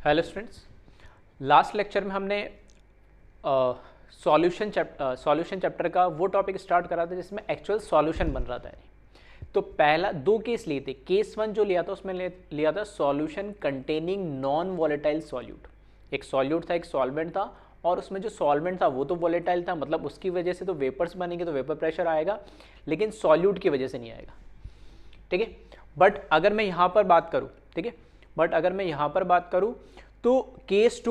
Hello students, last lecture में हमने solution chapter का वो टॉपिक स्टार्ट करा था जिसमें एक्चुअल सॉल्यूशन बन रहा था। तो पहला दो केस लिए थे। केस वन जो लिया था उसमें लिया था solution containing non volatile solute. एक सॉल्यूट था, एक सॉल्वेंट था, और उसमें जो सॉल्वेंट था वो तो वॉलेटाइल था, मतलब उसकी वजह से तो वेपर्स बनेंगे, तो वेपर प्रेशर आएगा, लेकिन सॉल्यूट की वजह से नहीं आएगा। ठीक है, बट अगर मैं यहाँ पर बात करूँ, ठीक है, बट अगर मैं यहाँ पर बात करूँ तो केस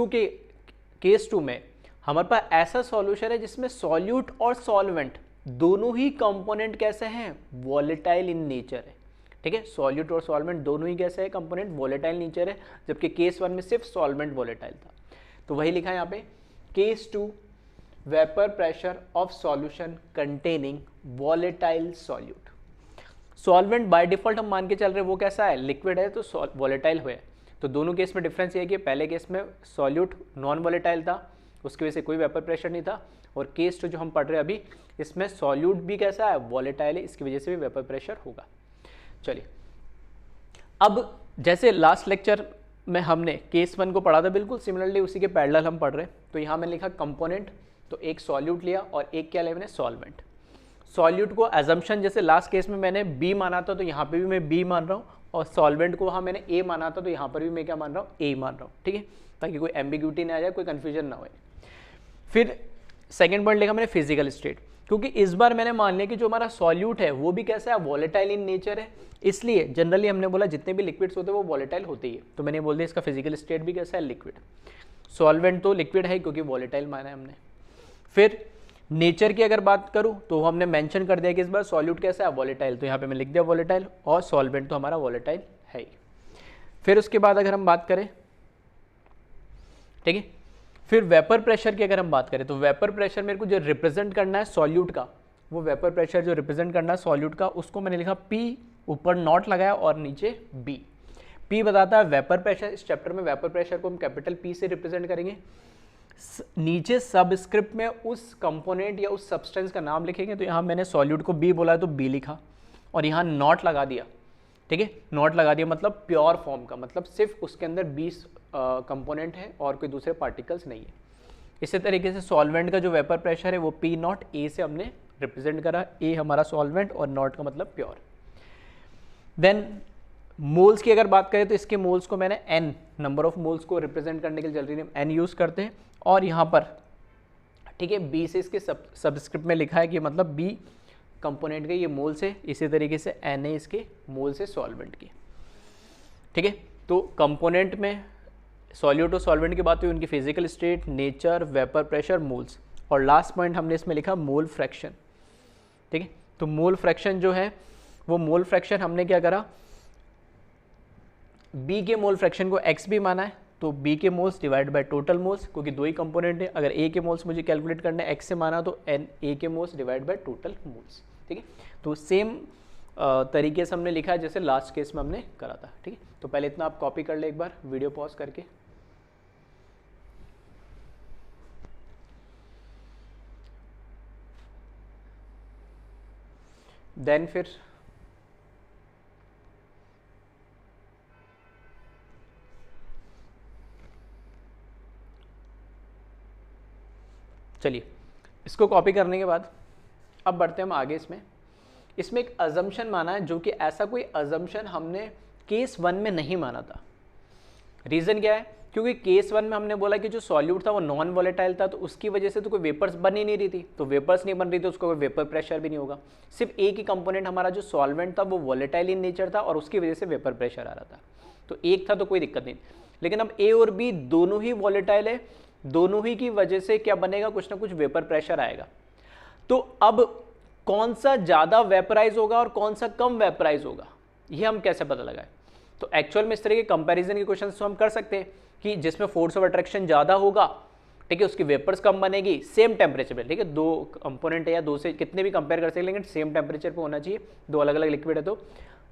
टू में हमारे पास ऐसा सॉल्यूशन है जिसमें सॉल्यूट और सॉल्वेंट दोनों ही कंपोनेंट कैसे हैं, वॉलेटाइल इन नेचर है। ठीक है, सॉल्यूट और सॉल्वेंट दोनों ही कैसे है, कंपोनेंट वॉलेटाइल नेचर है, जबकि केस वन में सिर्फ सॉल्वेंट वॉलेटाइल था। तो वही लिखा है यहाँ पे, case two vapour pressure of solution containing volatile solute. Solvent by default हम मान के चल रहे हैं वो कैसा है, लिक्विड है, तो वॉलेटाइल हुआ है। तो दोनों केस में डिफरेंस ये है कि पहले केस में सॉल्यूट नॉन वॉलेटाइल था, उसकी वजह से कोई वेपर प्रेशर नहीं था, और केस टू जो हम पढ़ रहे हैं अभी, इसमें सॉल्यूट भी कैसा है, वॉलेटाइल है, इसकी वजह से भी वेपर प्रेशर होगा। चलिए, अब जैसे लास्ट लेक्चर में हमने केस वन को पढ़ा था, बिल्कुल सिमिलरली उसी के पैरेलल हम पढ़ रहे हैं। तो यहाँ मैंने लिखा कंपोनेंट, तो एक सॉल्यूट लिया और एक क्या लिया मैंने, सॉल्वेंट। सॉल्यूट को एजम्पशन जैसे लास्ट केस में मैंने बी माना था, तो यहाँ पे भी मैं बी मान रहा हूँ, और सॉल्वेंट को वहाँ मैंने ए माना था, तो यहाँ पर भी मैं क्या मान रहा हूँ, ए मान रहा हूँ। ठीक है, ताकि कोई एम्बिग्यूटी ना आ जाए, कोई कन्फ्यूजन ना हो। फिर सेकेंड पॉइंट लिखा मैंने फिजिकल स्टेट, क्योंकि इस बार मैंने मान लिया कि जो हमारा सॉल्यूट है वो भी कैसा है, वॉलेटाइल इन नेचर है, इसलिए जनरली हमने बोला जितने भी लिक्विड्स होते हैं वो वॉलेटाइल होते ही है, तो मैंने बोल दिया इसका फिजिकल स्टेट भी कैसा है, लिक्विड। सॉल्वेंट तो लिक्विड है क्योंकि वॉलेटाइल माना है हमने। फिर नेचर की अगर बात करूं तो हमने मेंशन कर दिया कि इस बार सॉल्यूट कैसा है, वॉलेटाइल, तो यहाँ पे मैं लिख दिया वॉलेटाइल, और सॉल्वेंट तो हमारा वॉलेटाइल है ही। फिर उसके बाद अगर हम बात करें, ठीक है, फिर वेपर प्रेशर की अगर हम बात करें तो वेपर प्रेशर मेरे को जो रिप्रेजेंट करना है सॉल्यूट का, वो वेपर प्रेशर जो रिप्रेजेंट करना है सॉल्यूट का, उसको मैंने लिखा पी, ऊपर नॉट लगाया और नीचे बी। पी बताता है वेपर प्रेशर, इस चैप्टर में वेपर प्रेशर को हम कैपिटल पी से रिप्रेजेंट करेंगे। नीचे सबस्क्रिप्ट में उस कंपोनेंट या उस सब्सटेंस का नाम लिखेंगे, तो यहाँ मैंने सॉल्यूट को बी बोला है तो बी लिखा, और यहाँ नॉट लगा दिया। ठीक है, नॉट लगा दिया मतलब प्योर फॉर्म का, मतलब सिर्फ उसके अंदर 20 कंपोनेंट है और कोई दूसरे पार्टिकल्स नहीं है। इसी तरीके से सॉल्वेंट का जो वेपर प्रेशर है वो पी नॉट ए से हमने रिप्रेजेंट करा, ए हमारा सॉल्वेंट और नॉट का मतलब प्योर। देन मोल्स की अगर बात करें तो इसके मोल्स को मैंने एन, नंबर ऑफ मोल्स को रिप्रेजेंट करने के लिए जल्दी एन यूज़ करते हैं, और यहाँ पर ठीक है बी से इसके सबस्क्रिप्ट में लिखा है कि मतलब बी कंपोनेंट के ये मोल्स है, इसी तरीके से एन है इसके मोल्स है सॉल्वेंट की। ठीक है, तो कंपोनेंट में सॉल्यूट और सॉल्वेंट की बात हुई, उनकी physical state, nature, vapour pressure, moles, और लास्ट पॉइंट हमने इसमें लिखा मोल फ्रैक्शन। ठीक है, तो मोल फ्रैक्शन जो है वो मोल फ्रैक्शन हमने क्या करा, बी के मोल फ्रैक्शन को एक्स भी माना है, तो बी के moles divide by total moles, क्योंकि दो ही कंपोनेंट है, अगर ए के मोल्स मुझे कैलकुलेट करना है एक्स से माना, तो एन ए के moles divide by total moles. ठीक है, तो सेम तरीके से हमने लिखा है जैसे लास्ट केस में हमने करा था। ठीक है, तो पहले इतना आप कॉपी कर ले एक बार वीडियो पॉज करके। देन फिर चलिए, इसको कॉपी करने के बाद अब बढ़ते हैं हम आगे। इसमें एक अजम्पशन माना है, जो कि ऐसा कोई अजम्पशन हमने केस वन में नहीं माना था। रीज़न क्या है, क्योंकि केस वन में हमने बोला कि जो सॉल्यूट था वो नॉन वॉलेटाइल था, तो उसकी वजह से तो कोई वेपर्स बन ही नहीं रही थी, तो वेपर्स नहीं बन रही थी, उसको कोई वेपर प्रेशर भी नहीं होगा। सिर्फ एक ही कंपोनेंट हमारा जो सॉल्वेंट था वो वॉलेटाइल इन नेचर था, और उसकी वजह से वेपर प्रेशर आ रहा था, तो एक था तो कोई दिक्कत नहीं। लेकिन अब ए और बी दोनों ही वॉलेटाइल है, दोनों ही की वजह से क्या बनेगा, कुछ ना कुछ वेपर प्रेशर आएगा। तो अब कौन सा ज़्यादा वेपराइज होगा और कौन सा कम वेपराइज होगा, ये हम कैसे पता लगाएं। तो एक्चुअल में इस तरह के कंपैरिजन के क्वेश्चन तो हम कर सकते हैं कि जिसमें फोर्स ऑफ अट्रैक्शन ज़्यादा होगा, ठीक है, उसकी वेपर्स कम बनेगी सेम टेम्परेचर पे। ठीक है, दो कंपोनेंट है या दो से कितने भी कंपेयर कर सकते हैं, लेकिन सेम टेम्परेचर पे होना चाहिए, दो अलग अलग लिक्विड है, तो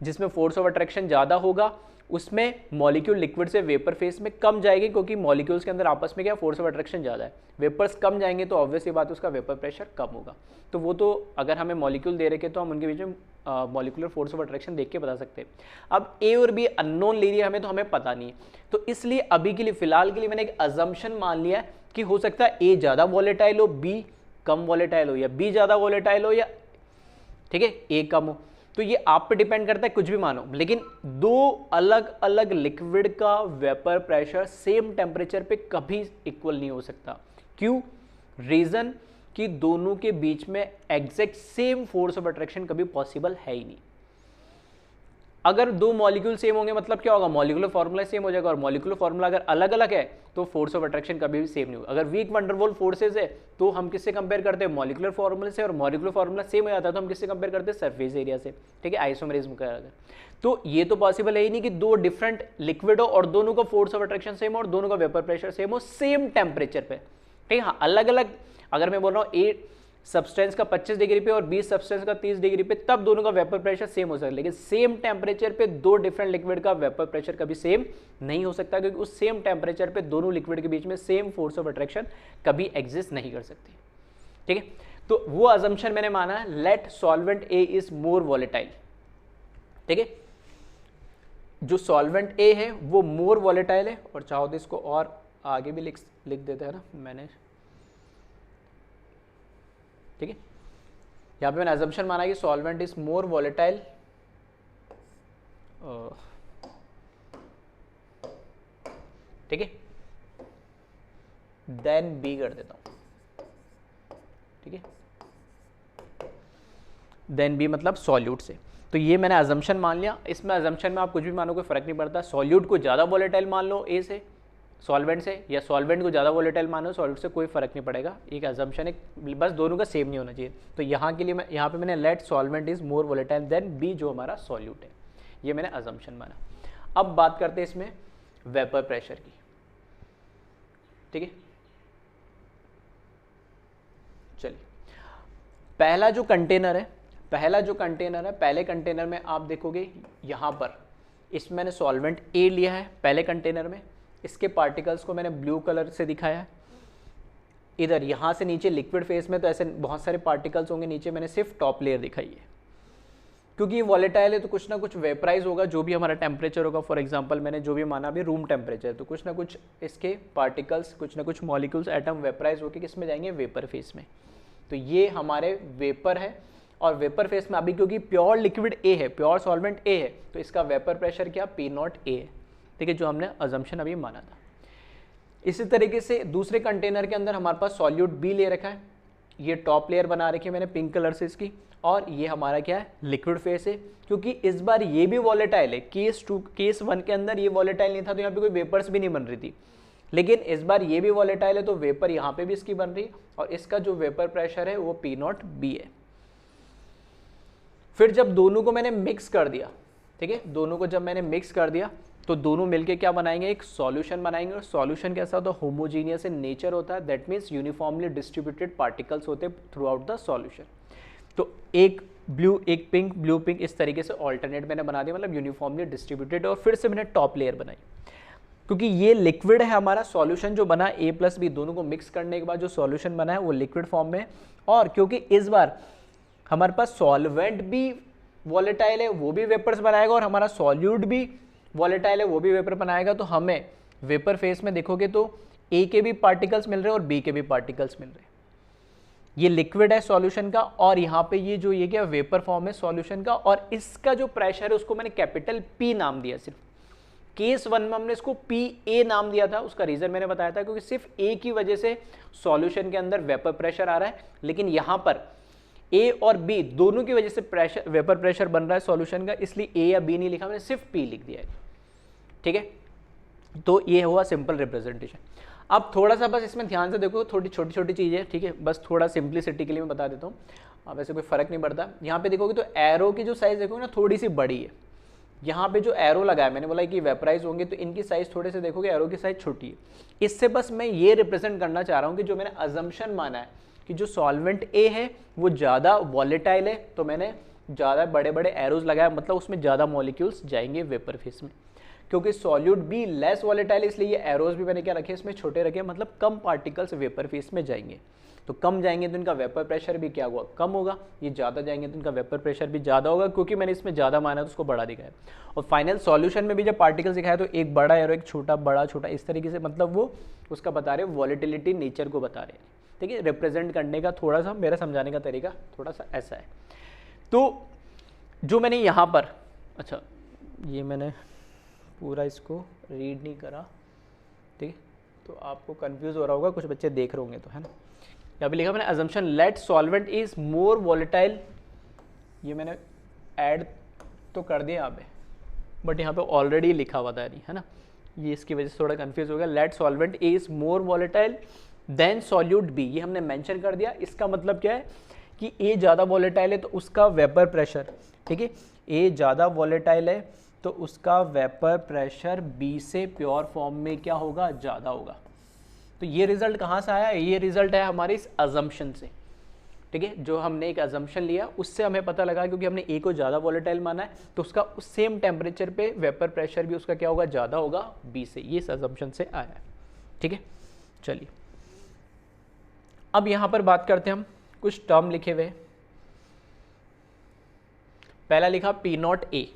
जिसमें फोर्स ऑफ अट्रैक्शन ज़्यादा होगा उसमें मॉलिक्यूल लिक्विड से वेपर फेस में कम जाएगी, क्योंकि मॉलिक्यूल्स के अंदर आपस में क्या फोर्स ऑफ अट्रैक्शन ज़्यादा है, वेपर्स कम जाएंगे तो ऑब्वियसली बात उसका वेपर प्रेशर कम होगा। तो वो तो अगर हमें मॉलिक्यूल दे रखे तो हम उनके बीच में मॉलिक्यूलर फोर्स ऑफ अट्रैक्शन देख के बता सकते हैं। अब ए और बी अननोन ले लिया हमें, तो हमें पता नहीं है, तो इसलिए अभी के लिए फिलहाल के लिए मैंने एक अजम्पशन मान लिया है कि हो सकता है ए ज़्यादा वॉलेटाइल हो, बी कम वॉलेटाइल हो, या बी ज़्यादा वॉलेटाइल हो, या ठीक है ए कम हो। तो ये आप पे डिपेंड करता है, कुछ भी मानो, लेकिन दो अलग अलग लिक्विड का वेपर प्रेशर सेम टेम्परेचर पे कभी इक्वल नहीं हो सकता। क्यों? रीजन कि दोनों के बीच में exact same force of attraction कभी पॉसिबल है ही नहीं। अगर दो मॉलिक्यूल सेम होंगे मतलब क्या होगा, मॉलिक्यूलर फॉर्मूला सेम हो जाएगा, और मॉलिक्यूलर फॉर्मूला अगर अलग अलग है तो फोर्स ऑफ अट्रैक्शन कभी भी सेम नहीं होगा। अगर वीक वंडरवॉल फोर्सेज है तो हम किससे कंपेयर करते हैं, मॉलिक्यूलर फॉर्मूले से, और मॉलिक्यूलर फॉर्मूला सेम हो जाता है तो हम किससे कंपेयर करते हैं, सरफेस एरिया से, ठीक है, आइसोमेरिज्म का। अगर तो ये तो पॉसिबल है ही नहीं कि दो डिफरेंट लिक्विड हो और दोनों का फोर्स ऑफ अट्रैक्शन सेम हो और दोनों का वेपर प्रेशर सेम हो सेम टेम्परेचर पे, ठीक है। हाँ, अलग अलग अगर मैं बोल रहा हूँ ए सब्सटेंस का 25 डिग्री पे और बी सब्सटेंस का 30 डिग्री पे, तब दोनों का वेपर प्रेशर सेम हो सकता है, लेकिन सेम टेम्परेचर पे दो डिफरेंट लिक्विड का वेपर प्रेशर कभी सेम नहीं हो सकता, क्योंकि उस सेम टेम्परेचर पे दोनों लिक्विड के बीच में सेम फोर्स ऑफ अट्रैक्शन कभी एग्जिस्ट नहीं कर सकती, ठीक है। तो वो अजम्पशन मैंने माना है, let solvent A is more volatile, ठीक है। जो सॉल्वेंट ए है वो मोर वॉलेटाइल है, और चाहो तो इसको और आगे भी लिख देते हैं ना मैंने, ठीक है। यहाँ पे मैंने अजम्पशन माना कि सॉल्वेंट इज मोर वॉलेटाइल ठीक है देन बी कर देता हूँ, ठीक है, देन बी मतलब सॉल्यूट से। तो ये मैंने अजम्पशन मान लिया। इसमें अजम्पशन में आप कुछ भी मानो कोई फर्क नहीं पड़ता, सॉल्यूट को ज़्यादा वॉलेटाइल मान लो ए से सॉल्वेंट से, या सॉल्वेंट को ज़्यादा वॉलेटाइल मानो सॉल्यूट से, कोई फर्क नहीं पड़ेगा, एक अजम्पशन एक, बस दोनों का सेम नहीं होना चाहिए। तो यहाँ के लिए मैं यहाँ पे मैंने let solvent is more volatile than B जो हमारा सॉल्यूट है, ये मैंने अजम्पशन माना। अब बात करते हैं इसमें वेपर प्रेशर की, ठीक है। चलिए, पहला जो कंटेनर है, पहले कंटेनर में आप देखोगे यहाँ पर इसमें मैंने सॉल्वेंट ए लिया है पहले कंटेनर में, इसके पार्टिकल्स को मैंने ब्लू कलर से दिखाया है। इधर यहाँ से नीचे लिक्विड फेस में तो ऐसे बहुत सारे पार्टिकल्स होंगे, नीचे मैंने सिर्फ टॉप लेयर दिखाई है, क्योंकि ये वॉलेटाइल है तो कुछ ना कुछ वेपराइज होगा, जो भी हमारा टेम्परेचर होगा। फॉर एग्जांपल मैंने जो भी माना अभी रूम टेम्परेचर, तो कुछ ना कुछ इसके पार्टिकल्स, कुछ ना कुछ मॉलिक्यूल्स, एटम वेपराइज होकर किस में जाएंगे, वेपर फेस में। तो ये हमारे वेपर है, और वेपर फेस में अभी क्योंकि प्योर लिक्विड ए है, प्योर सॉल्वेंट ए है, तो इसका वेपर प्रेशर क्या, P0 A है, ठीक है, जो हमने अजम्पशन अभी माना था। इसी तरीके से दूसरे कंटेनर के अंदर हमारे पास सॉल्यूट बी ले रखा है, ये टॉप लेयर बना रखी है मैंने पिंक कलर से इसकी, और ये हमारा क्या है, लिक्विड फेस है, क्योंकि इस बार ये भी वॉलेटाइल है। केस 1 के अंदर ये वॉलेटाइल नहीं था, तो यहाँ पे कोई वेपर्स भी नहीं बन रही थी, लेकिन इस बार ये भी वॉलेटाइल है, तो वेपर यहाँ पे भी इसकी बन रही, और इसका जो वेपर प्रेशर है वो P0 B है। फिर जब दोनों को मैंने मिक्स कर दिया, ठीक है, दोनों को जब मैंने मिक्स कर दिया तो दोनों मिलके क्या बनाएंगे, एक सॉल्यूशन बनाएंगे। और सॉल्यूशन कैसा होता है, होमोजीनियस इन नेचर होता है, that means uniformly distributed particles होते हैं थ्रू आउट द सॉल्यूशन। तो एक ब्लू, एक पिंक, ब्लू पिंक, इस तरीके से ऑल्टरनेट मैंने बना दिया, मतलब यूनिफॉर्मली डिस्ट्रीब्यूटेड। और फिर से मैंने टॉप लेयर बनाई, क्योंकि ये लिक्विड है हमारा, सॉल्यूशन जो बना A + B दोनों को मिक्स करने के बाद जो सॉल्यूशन बना है वो लिक्विड फॉर्म में। और क्योंकि इस बार हमारे पास सॉल्वेंट भी वॉलेटाइल है, वो भी वेपर्स बनाएगा, और हमारा सॉल्यूट भी वॉलेटाइल है, वो भी वेपर बनाएगा, तो हमें वेपर फेस में देखोगे तो A के भी पार्टिकल्स मिल रहे हैं और B के भी पार्टिकल्स मिल रहे हैं। ये लिक्विड है सॉल्यूशन का, और यहाँ पे ये जो ये क्या वेपर फॉर्म है सॉल्यूशन का, और इसका जो प्रेशर है उसको मैंने कैपिटल P नाम दिया। सिर्फ केस 1 में हमने इसको PA नाम दिया था, उसका रीजन मैंने बताया था, क्योंकि सिर्फ A की वजह से सॉल्यूशन के अंदर वेपर प्रेशर आ रहा है, लेकिन यहाँ पर A और B दोनों की वजह से प्रेशर, वेपर प्रेशर बन रहा है सॉल्यूशन का, इसलिए A या B नहीं लिखा, मैंने सिर्फ P लिख दिया है, ठीक है। तो ये हुआ सिंपल रिप्रेजेंटेशन। अब थोड़ा सा बस इसमें ध्यान से देखो, थोड़ी छोटी छोटी चीज़ें, ठीक है, बस थोड़ा सिंप्लिसिटी के लिए मैं बता देता हूँ, वैसे कोई फर्क नहीं पड़ता। यहाँ पे देखोगे तो एरो की जो साइज़ देखोगे ना थोड़ी सी बड़ी है, यहाँ पे जो एरो लगा है, मैंने बोला कि वेपराइज होंगे तो इनकी साइज़ थोड़े से देखोगे एरो की साइज़ छोटी है। इससे बस मैं ये रिप्रेजेंट करना चाह रहा हूँ कि जो मैंने अजम्पशन माना है कि जो सॉल्वेंट A है वो ज़्यादा वॉलेटाइल है, तो मैंने ज़्यादा बड़े बड़े एरोज लगाया, मतलब उसमें ज़्यादा मॉलिक्यूल्स जाएंगे वेपर फेस में। क्योंकि सॉल्यूट भी लेस वॉलेटाइल, इसलिए ये एरोज भी मैंने क्या रखे इसमें छोटे रखे, मतलब कम पार्टिकल्स वेपर फेस में जाएंगे। तो कम जाएंगे तो इनका वेपर प्रेशर भी क्या होगा, कम होगा। ये ज़्यादा जाएंगे तो इनका वेपर प्रेशर भी ज़्यादा होगा, क्योंकि मैंने इसमें ज़्यादा माना तो उसको बड़ा दिखाया। और फाइनल सॉल्यूशन में भी जब पार्टिकल्स दिखाया तो एक बड़ा एरो एक छोटा, बड़ा छोटा, इस तरीके से, मतलब वो उसका बता रहे वॉलेटिलिटी नेचर को बता रहे हैं। ठीक है, रिप्रेजेंट करने का थोड़ा सा मेरा समझाने का तरीका थोड़ा सा ऐसा है। तो जो मैंने यहाँ पर, अच्छा ये मैंने पूरा इसको रीड नहीं करा, ठीक है, तो आपको कंफ्यूज हो रहा होगा, कुछ बच्चे देख रहे होंगे तो, है ना। यहाँ पे लिखा मैंने assumption let solvent is more volatile, ये मैंने ऐड तो कर दिया यहाँ पे, बट यहाँ पे ऑलरेडी लिखा हुआ था नहीं, है ना, ये इसकी वजह से थोड़ा कंफ्यूज हो गया। Let solvent is more volatile than solute B, ये हमने मेंशन कर दिया। इसका मतलब क्या है कि ए ज़्यादा वॉलेटाइल है तो उसका वेपर प्रेशर, ठीक है, ए ज़्यादा वॉलेटाइल है तो उसका वेपर प्रेशर बी से प्योर फॉर्म में क्या होगा, ज़्यादा होगा। तो ये रिजल्ट कहाँ से आया, ये रिजल्ट है हमारे इस अजम्पशन से। ठीक है, जो हमने एक अजम्पशन लिया उससे हमें पता लगा, क्योंकि हमने ए को ज़्यादा वॉलेटाइल माना है तो उसका उस सेम टेम्परेचर पे वेपर प्रेशर भी उसका क्या होगा, ज़्यादा होगा बी से। ये इस अजम्पशन से आया है। ठीक है, चलिए अब यहाँ पर बात करते हैं हम, कुछ टर्म लिखे हुए। पहला लिखा पी नॉट ए,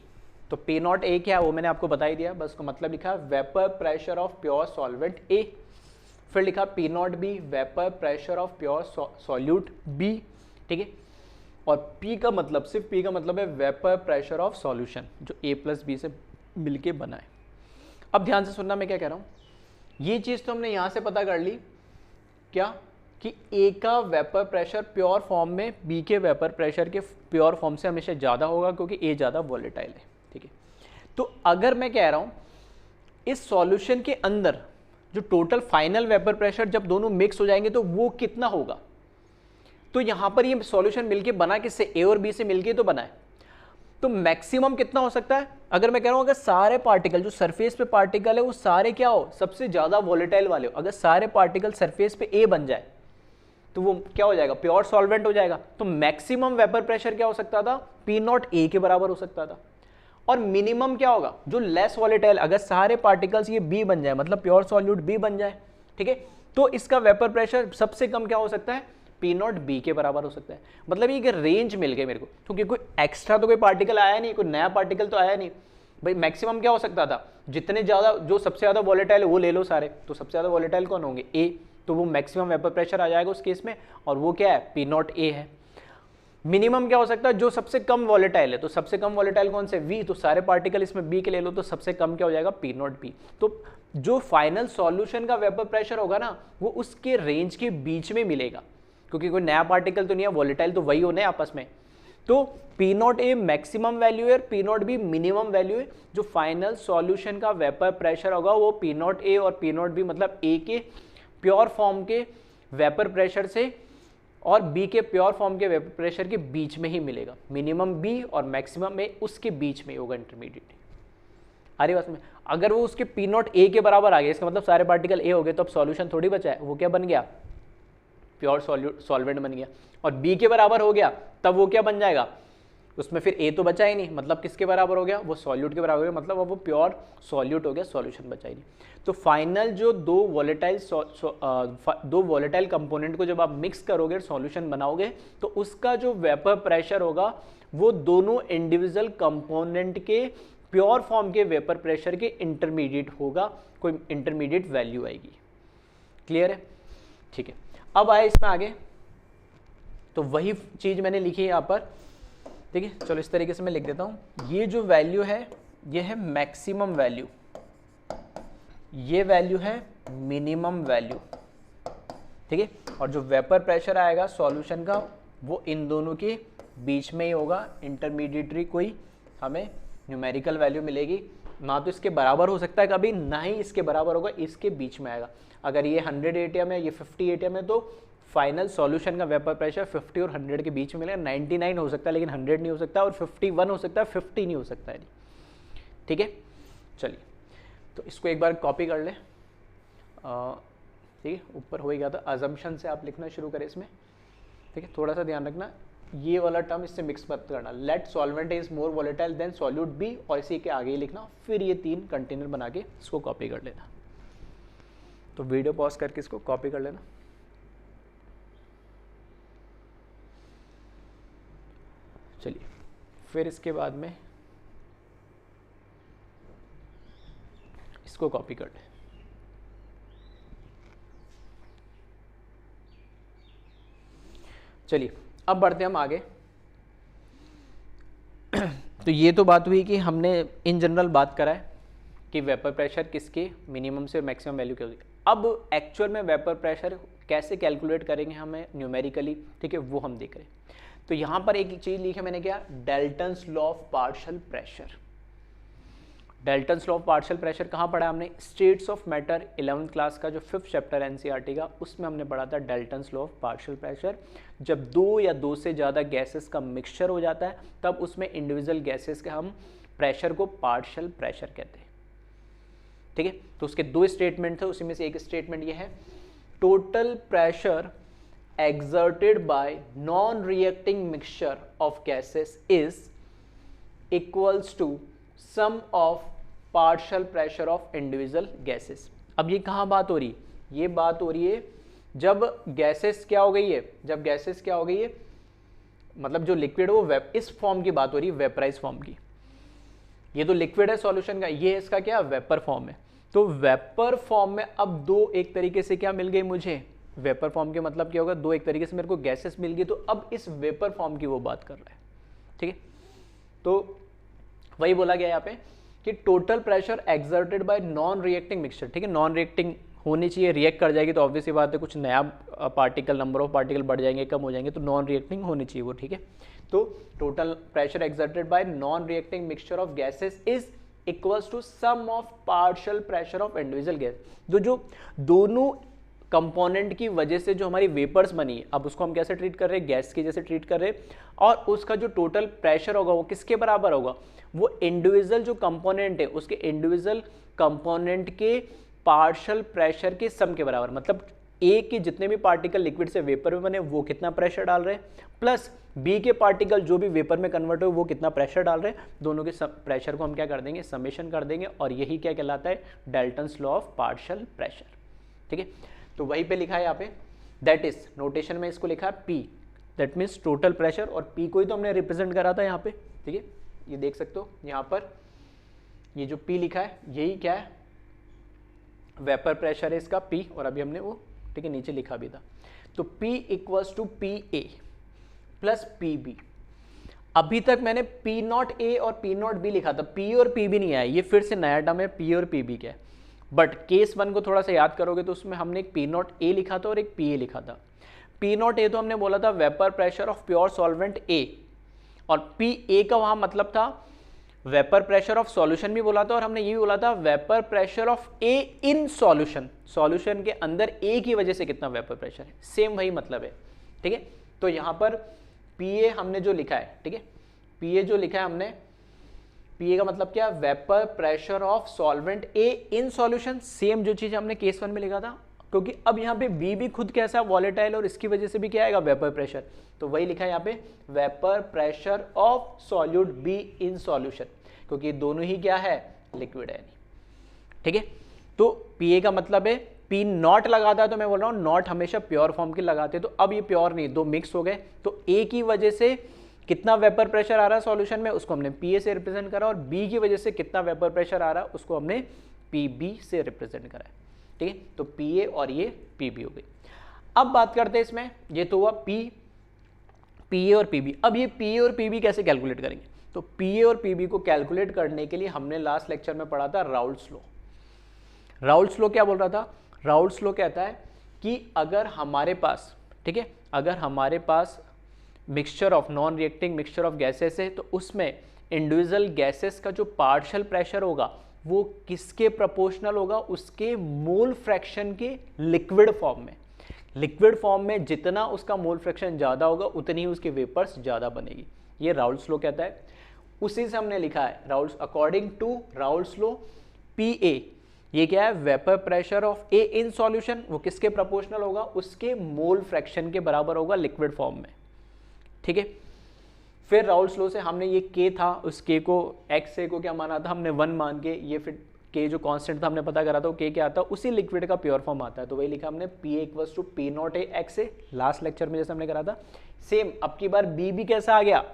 तो पी नॉट ए क्या है वो मैंने आपको बता ही दिया, बस उसका मतलब लिखा vapour pressure of pure solvent A. फिर लिखा P not B, vapour pressure of pure solute B. ठीक है, और पी का मतलब, सिर्फ पी का मतलब है वेपर प्रेशर ऑफ सॉल्यूशन जो ए प्लस बी से मिलके बना है। अब ध्यान से सुनना मैं क्या कह रहा हूँ, ये चीज़ तो हमने यहाँ से पता कर ली क्या, कि ए का वेपर प्रेशर प्योर फॉर्म में बी के वेपर प्रेशर के प्योर फॉर्म से हमेशा ज़्यादा होगा, क्योंकि ए ज़्यादा वॉलेटाइल है। ठीक है, तो अगर मैं कह रहा हूँ इस सॉल्यूशन के अंदर जो टोटल फाइनल वेपर प्रेशर जब दोनों मिक्स हो जाएंगे तो वो कितना होगा, तो यहाँ पर ये सॉल्यूशन मिलके बना किससे, ए और बी से मिलके तो बना है, तो मैक्सिमम कितना हो सकता है। अगर मैं कह रहा हूँ अगर सारे पार्टिकल जो सरफेस पे पार्टिकल है वो सारे क्या हो, सबसे ज़्यादा वॉलेटाइल वाले हो, अगर सारे पार्टिकल सरफेस पे ए बन जाए तो वो क्या हो जाएगा, प्योर सॉल्वेंट हो जाएगा। तो मैक्सिमम वेपर प्रेशर क्या हो सकता था, पी नॉट ए के बराबर हो सकता था। और मिनिमम क्या होगा, जो लेस वॉलेटाइल, अगर सारे पार्टिकल्स ये बी बन जाए, मतलब प्योर सॉल्यूट बी बन जाए, ठीक है, तो इसका वेपर प्रेशर सबसे कम क्या हो सकता है, पी नॉट बी के बराबर हो सकता है। मतलब ये रेंज मिल गई मेरे को, क्योंकि कोई एक्स्ट्रा तो कोई पार्टिकल आया नहीं, कोई नया पार्टिकल तो आया नहीं भाई। मैक्सिमम क्या हो सकता था, जितने ज़्यादा, जो सबसे ज़्यादा वॉलेटाइल है वो ले लो सारे, तो सबसे ज़्यादा वॉलेटाइल कौन होंगे, ए, तो वो मैक्सिमम वेपर प्रेशर आ जाएगा उस केस में, और वो क्या है, पी नॉट ए है। मिनिमम क्या हो सकता है, जो सबसे कम वॉलेटाइल है, तो सबसे कम वॉलेटाइल कौन से, वी, तो सारे पार्टिकल इसमें बी के ले लो, तो सबसे कम क्या हो जाएगा, पी नॉट बी। तो जो फाइनल सॉल्यूशन का वेपर प्रेशर होगा ना वो उसके रेंज के बीच में मिलेगा, क्योंकि कोई नया पार्टिकल तो नहीं है, वॉलेटाइल तो वही होने आपस में। तो P not A maximum value है, P not B minimum value है। जो फाइनल सॉल्यूशन का वेपर प्रेशर होगा वो पी नॉट ए और पी नॉट बी, मतलब ए के प्योर फॉर्म के वेपर प्रेशर से और बी के प्योर फॉर्म के वेपर प्रेशर के बीच में ही मिलेगा। मिनिमम बी और मैक्सिमम ए उसके बीच में होगा, इंटरमीडिएट। अरे बस में अगर वो उसके पी नॉट ए के बराबर आ गया, इसका मतलब सारे पार्टिकल ए हो गए, तो अब सॉल्यूशन थोड़ी बचा है, वो क्या बन गया, प्योर सॉल्वेंट बन गया। और बी के बराबर हो गया तब वो क्या बन जाएगा, उसमें फिर ए तो बचा ही नहीं, मतलब किसके बराबर हो गया, वो सॉल्यूट के बराबर हो गया, मतलब अब वो प्योर सॉल्यूट हो गया, सॉल्यूशन बचा ही नहीं। तो फाइनल जो दो वॉलेटाइल कंपोनेंट को जब आप मिक्स करोगे, सॉल्यूशन बनाओगे, तो उसका जो वेपर प्रेशर होगा वो दोनों इंडिविजुअल कंपोनेंट के प्योर फॉर्म के वेपर प्रेशर के इंटरमीडिएट होगा, कोई इंटरमीडिएट वैल्यू आएगी। क्लियर है, ठीक है। अब आए इसमें आगे, तो वही चीज मैंने लिखी है यहाँ पर, ठीक है। चलो इस तरीके से मैं लिख देता हूँ, ये जो वैल्यू है ये है मैक्सिमम वैल्यू, ये वैल्यू है मिनिमम वैल्यू, ठीक है। और जो वेपर प्रेशर आएगा सॉल्यूशन का वो इन दोनों के बीच में ही होगा, इंटरमीडिएटरी कोई हमें न्यूमेरिकल वैल्यू मिलेगी, ना तो इसके बराबर हो सकता है कभी, ना ही इसके बराबर होगा, इसके बीच में आएगा। अगर ये 100 एटीएम है, ये 50 एटीएम है, तो फाइनल सॉल्यूशन का वेपर प्रेशर 50 और 100 के बीच में मिलेगा। 99 हो सकता है लेकिन 100 नहीं हो सकता, और 51 हो सकता है, 50 नहीं हो सकता है। ठीक है, चलिए तो इसको एक बार कॉपी कर ले, ठीक है, ऊपर हो ही गया था। अजम्पशन से आप लिखना शुरू करें इसमें, ठीक है, थोड़ा सा ध्यान रखना, ये वाला टर्म इससे मिक्स मत करना, let solvent is more volatile than solute B, और इसी के आगे ही लिखना, फिर ये 3 कंटेनर बना के इसको कॉपी कर लेना। तो वीडियो पॉज करके इसको कॉपी कर लेना। चलिए फिर इसके बाद में इसको कॉपी कर लें। चलिए अब बढ़ते हैं हम आगे। तो ये तो बात हुई कि हमने इन जनरल बात करा है कि वेपर प्रेशर किसके मिनिमम से मैक्सिमम वैल्यू क्या होगी। अब एक्चुअल में वेपर प्रेशर कैसे कैलकुलेट करेंगे हमें न्यूमेरिकली, ठीक है, वो हम देख रहे हैं। तो यहाँ पर एक चीज़ लिखी है मैंने, क्या, Dalton's law of partial pressure. Dalton's law of partial pressure कहाँ पढ़ा हमने? States of matter 11th class का जो 5th चैप्टर एनसीईआरटी का, उसमें हमने पढ़ा था Dalton's law of partial pressure. जब 2 या 2 से ज़्यादा गैसेस का मिक्सचर हो जाता है तब उसमें इंडिविजुअल गैसेस के हम प्रेशर को पार्शियल प्रेशर कहते हैं, ठीक है। तो उसके 2 स्टेटमेंट थे, उसी में से एक स्टेटमेंट ये है, total pressure exerted by non-reacting mixture of gases is equals to sum of partial pressure of individual gases। अब ये कहाँ बात हो रही है? ये बात हो रही है जब गैसेस क्या हो गई है, जब गैसेस क्या हो गई है, मतलब जो लिक्विड है वो इस फॉर्म की बात हो रही है, वेपराइज फॉर्म की। ये तो लिक्विड है सॉल्यूशन का, ये इसका क्या, वेपर फॉर्म है। तो वेपर फॉर्म में अब 2 एक तरीके से क्या मिल गई मुझे, वेपर फॉर्म के मतलब क्या होगा, 2 एक तरीके से मेरे को गैसेस मिल गई। तो अब इस वेपर फॉर्म की वो बात कर रहा है, ठीक है। तो वही बोला गया यहाँ पे कि total pressure exerted by non reacting mixture, ठीक है। नॉन रिएक्टिंग होनी चाहिए, रिएक्ट कर जाएगी तो ऑब्वियसली बात है कुछ नया पार्टिकल, नंबर ऑफ पार्टिकल बढ़ जाएंगे, कम हो जाएंगे, तो नॉन रिएक्टिंग होनी चाहिए वो, ठीक है। तो total pressure exerted by non reacting mixture of gases is equals to sum of partial pressure of individual gas. जो दोनों कंपोनेंट की वजह से जो हमारी वेपर्स बनी है, अब उसको हम कैसे ट्रीट कर रहे हैं, गैस की जैसे ट्रीट कर रहे हैं, और उसका जो टोटल प्रेशर होगा वो किसके बराबर होगा, वो इंडिविजुअल जो कंपोनेंट है उसके इंडिविजुअल कंपोनेंट के पार्शियल प्रेशर के सम के बराबर। मतलब ए के जितने भी पार्टिकल लिक्विड से वेपर में बने वो कितना प्रेशर डाल रहे हैं, प्लस बी के पार्टिकल जो भी वेपर में कन्वर्ट हुए वो कितना प्रेशर डाल रहे हैं, दोनों के प्रेशर को हम क्या कर देंगे, समेशन कर देंगे, और यही क्या कहलाता है, Dalton's law of partial pressure, ठीक है। तो वहीं पे लिखा है यहाँ पे, दैट इज, नोटेशन में इसको लिखा है P, that means total pressure, और P को ही तो हमने रिप्रेजेंट करा था यहाँ पे, ठीक है। ये देख सकते हो यहाँ पर ये जो P लिखा है यही क्या है, वेपर प्रेशर है इसका P, और अभी हमने वो, ठीक है, नीचे लिखा भी था। तो P equals to PA plus PB। अभी तक मैंने P0A और P0B लिखा था, P और PB नहीं आया, ये फिर से नया टर्म है, P और PB क्या है। बट केस 1 को थोड़ा सा याद करोगे तो उसमें हमने एक P0A लिखा था और एक PA लिखा था। P0A तो हमने बोला था vapour pressure of pure solvent A, और PA का वहाँ मतलब था वेपर प्रेशर ऑफ सॉल्यूशन भी बोला था, और हमने ये भी बोला था vapour pressure of A in solution, solution के अंदर A की वजह से कितना वेपर प्रेशर है, सेम वही मतलब है, ठीक है। तो यहाँ पर PA हमने जो लिखा है, ठीक है, PA जो लिखा है हमने, PA का मतलब क्या, vapour pressure of solvent A in solution, same जो चीज हमने केस 1 में लिखा था, क्योंकि अब यहाँ पे B भी खुद कैसा वॉलेटाइल, और इसकी वजह से भी क्या आएगा, वेपर प्रेशर। तो वही लिखा है यहाँ पे, vapour pressure of solute B in solution, क्योंकि दोनों ही क्या है, लिक्विड है, ठीक है। तो PA का मतलब है, P नॉट लगाता है तो मैं बोल रहा हूँ नॉट हमेशा प्योर फॉर्म की लगाते, तो अब ये प्योर नहीं, 2 मिक्स हो गए, तो A की वजह से कितना वेपर प्रेशर आ रहा है सॉल्यूशन में उसको हमने PA से रिप्रेजेंट करा, और B की वजह से कितना वेपर प्रेशर आ रहा है उसको हमने PB से रिप्रेजेंट करा है, ठीक है। तो PA और ये PB हो गई। अब बात करते हैं इसमें, ये तो हुआ PA और PB। अब ये PA और PB कैसे कैलकुलेट करेंगे? तो PA और PB को कैलकुलेट करने के लिए हमने लास्ट लेक्चर में पढ़ा था राउल्ट्स लॉ। राउल्ट्स लॉ क्या बोल रहा था? राउल्ट्स लॉ कहता है कि अगर हमारे पास, ठीक है, अगर हमारे पास mixture of non reacting mixture of gases है तो उसमें इंडिविजुअल गैसेस का जो पार्शियल प्रेशर होगा वो किसके प्रोपोर्शनल होगा? उसके मोल फ्रैक्शन के लिक्विड फॉर्म में। लिक्विड फॉर्म में जितना उसका मोल फ्रैक्शन ज़्यादा होगा उतनी ही उसकी वेपर्स ज़्यादा बनेगी। ये राउल्ट्स लॉ कहता है। उसी से हमने लिखा है Raoult's, according to Raoult's law PA, ये क्या है? Vapour pressure of A in solution, वो किसके प्रोपोर्शनल होगा? उसके मोल फ्रैक्शन के बराबर होगा लिक्विड फॉर्म में। ठीक है। फिर राउल्स लॉ से हमने ये के था, उस के को एक्स ए को क्या माना था हमने 1 मान के, ये फिर के जो कांस्टेंट था हमने पता करा था के क्या आता है, उसी लिक्विड का प्योर फॉर्म आता है, तो वही लिखा हमने P equals to P not A X A, last lecture में जैसे हमने करा था। सेम अब की बार बी भी कैसा आ गया,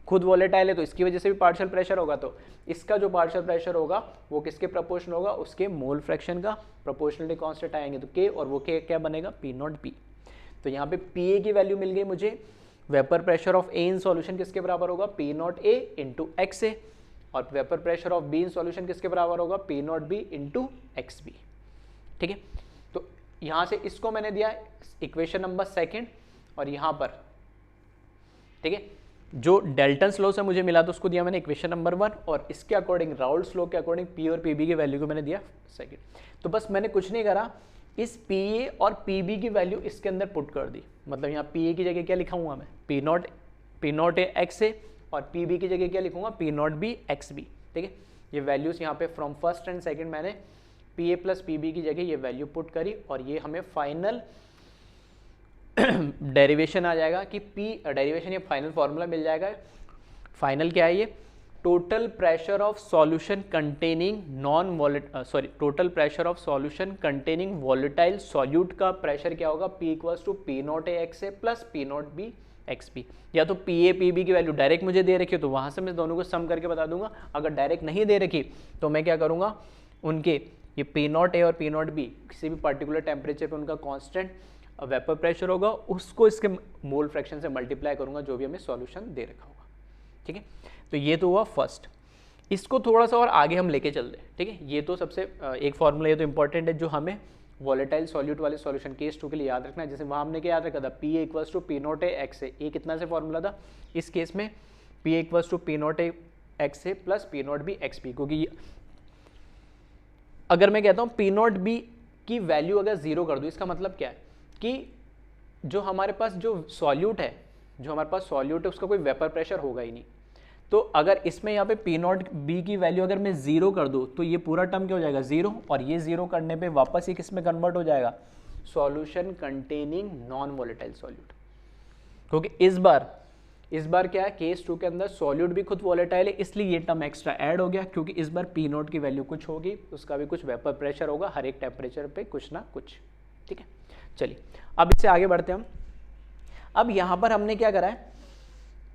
खुद वॉलेटाइल है तो इसकी वजह से भी पार्शियल प्रेशर होगा, तो इसका जो पार्शियल प्रेशर होगा वो किसके प्रोपोर्शनल होगा, उसके मोल फ्रैक्शन का प्रोपोर्शनलिटी कांस्टेंट आएंगे, तो के और वो के क्या बनेगा पी नॉट बी। तो यहाँ पे पी ए की वैल्यू मिल गई मुझे, vapour pressure of A in solution किसके बराबर होगा P not A into X A, और vapour pressure of B in solution किसके बराबर होगा P not B into X B. ठीक है, तो यहाँ से इसको मैंने दिया इक्वेशन नंबर सेकेंड, और यहाँ पर ठीक है जो डेल्टन्स लॉ से मुझे मिला था उसको दिया मैंने इक्वेशन नंबर 1, और इसके अकॉर्डिंग राउल्स लॉ के अकॉर्डिंग पी और पी बी की वैल्यू को मैंने दिया सेकेंड। तो बस मैंने कुछ नहीं करा, इस पी ए और पी बी की वैल्यू इसके अंदर पुट कर दी, मतलब यहाँ पी ए की जगह क्या लिखाऊंगा मैं P not A X A, और पी बी की जगह क्या लिखूंगा P not B X B. ठीक है, ये वैल्यूज यहाँ पे फ्रॉम फर्स्ट एंड सेकंड मैंने P A plus P B की जगह ये वैल्यू पुट करी, और ये हमें फाइनल डेरिवेशन आ जाएगा कि पी डेरिवेशन, ये फाइनल फार्मूला मिल जाएगा। फाइनल क्या है ये, total pressure of solution containing total pressure of solution containing volatile solute का प्रेशर क्या होगा P equals to P not A X A plus P not B X B. या तो पी ए पी बी की value direct मुझे दे रखी हो तो वहां से मैं दोनों को सम करके बता दूंगा, अगर डायरेक्ट नहीं दे रखी तो मैं क्या करूंगा, उनके ये पी नॉट ए और पी नॉट बी किसी भी पर्टिकुलर टेम्परेचर पे उनका कॉन्स्टेंट वेपर प्रेशर होगा, उसको इसके मोल फ्रैक्शन से मल्टीप्लाई करूंगा जो भी हमें सॉल्यूशन दे रखा होगा। ठीक है, तो ये तो हुआ फर्स्ट, इसको थोड़ा सा और आगे हम लेके चलते हैं। ठीक है, ये तो सबसे एक फॉर्मूला ये तो इंपॉर्टेंट है जो हमें वॉलेटाइल सॉल्यूट वाले सॉल्यूशन केस 2 के लिए याद रखना है। जैसे वहाँ हमने क्या याद रखा था, P A equals to P not A X A, ये कितना से फॉर्मूला था, इस केस में P A equals to P not A X A plus P not B X B, क्योंकि अगर मैं कहता हूँ पी नॉट बी की वैल्यू अगर जीरो कर दूँ, इसका मतलब क्या है कि जो हमारे पास जो सॉल्यूट है, उसका कोई वेपर प्रेशर होगा ही नहीं। तो अगर इसमें यहाँ पे पी नॉट बी की वैल्यू अगर मैं जीरो कर दूँ तो ये पूरा टर्म क्या हो जाएगा जीरो, और ये जीरो करने पे वापस ये किस में कन्वर्ट हो जाएगा, solution containing non volatile solute. क्योंकि इस बार क्या है, केस 2 के अंदर सॉल्यूट भी खुद वॉलेटाइल है, इसलिए ये टर्म एक्स्ट्रा ऐड हो गया, क्योंकि इस बार पी नॉट की वैल्यू कुछ होगी, उसका भी कुछ वेपर प्रेशर होगा, हर एक टेम्परेचर पे कुछ ना कुछ। ठीक है, चलिए अब इससे आगे बढ़ते हैं हम। अब यहाँ पर हमने क्या करा है,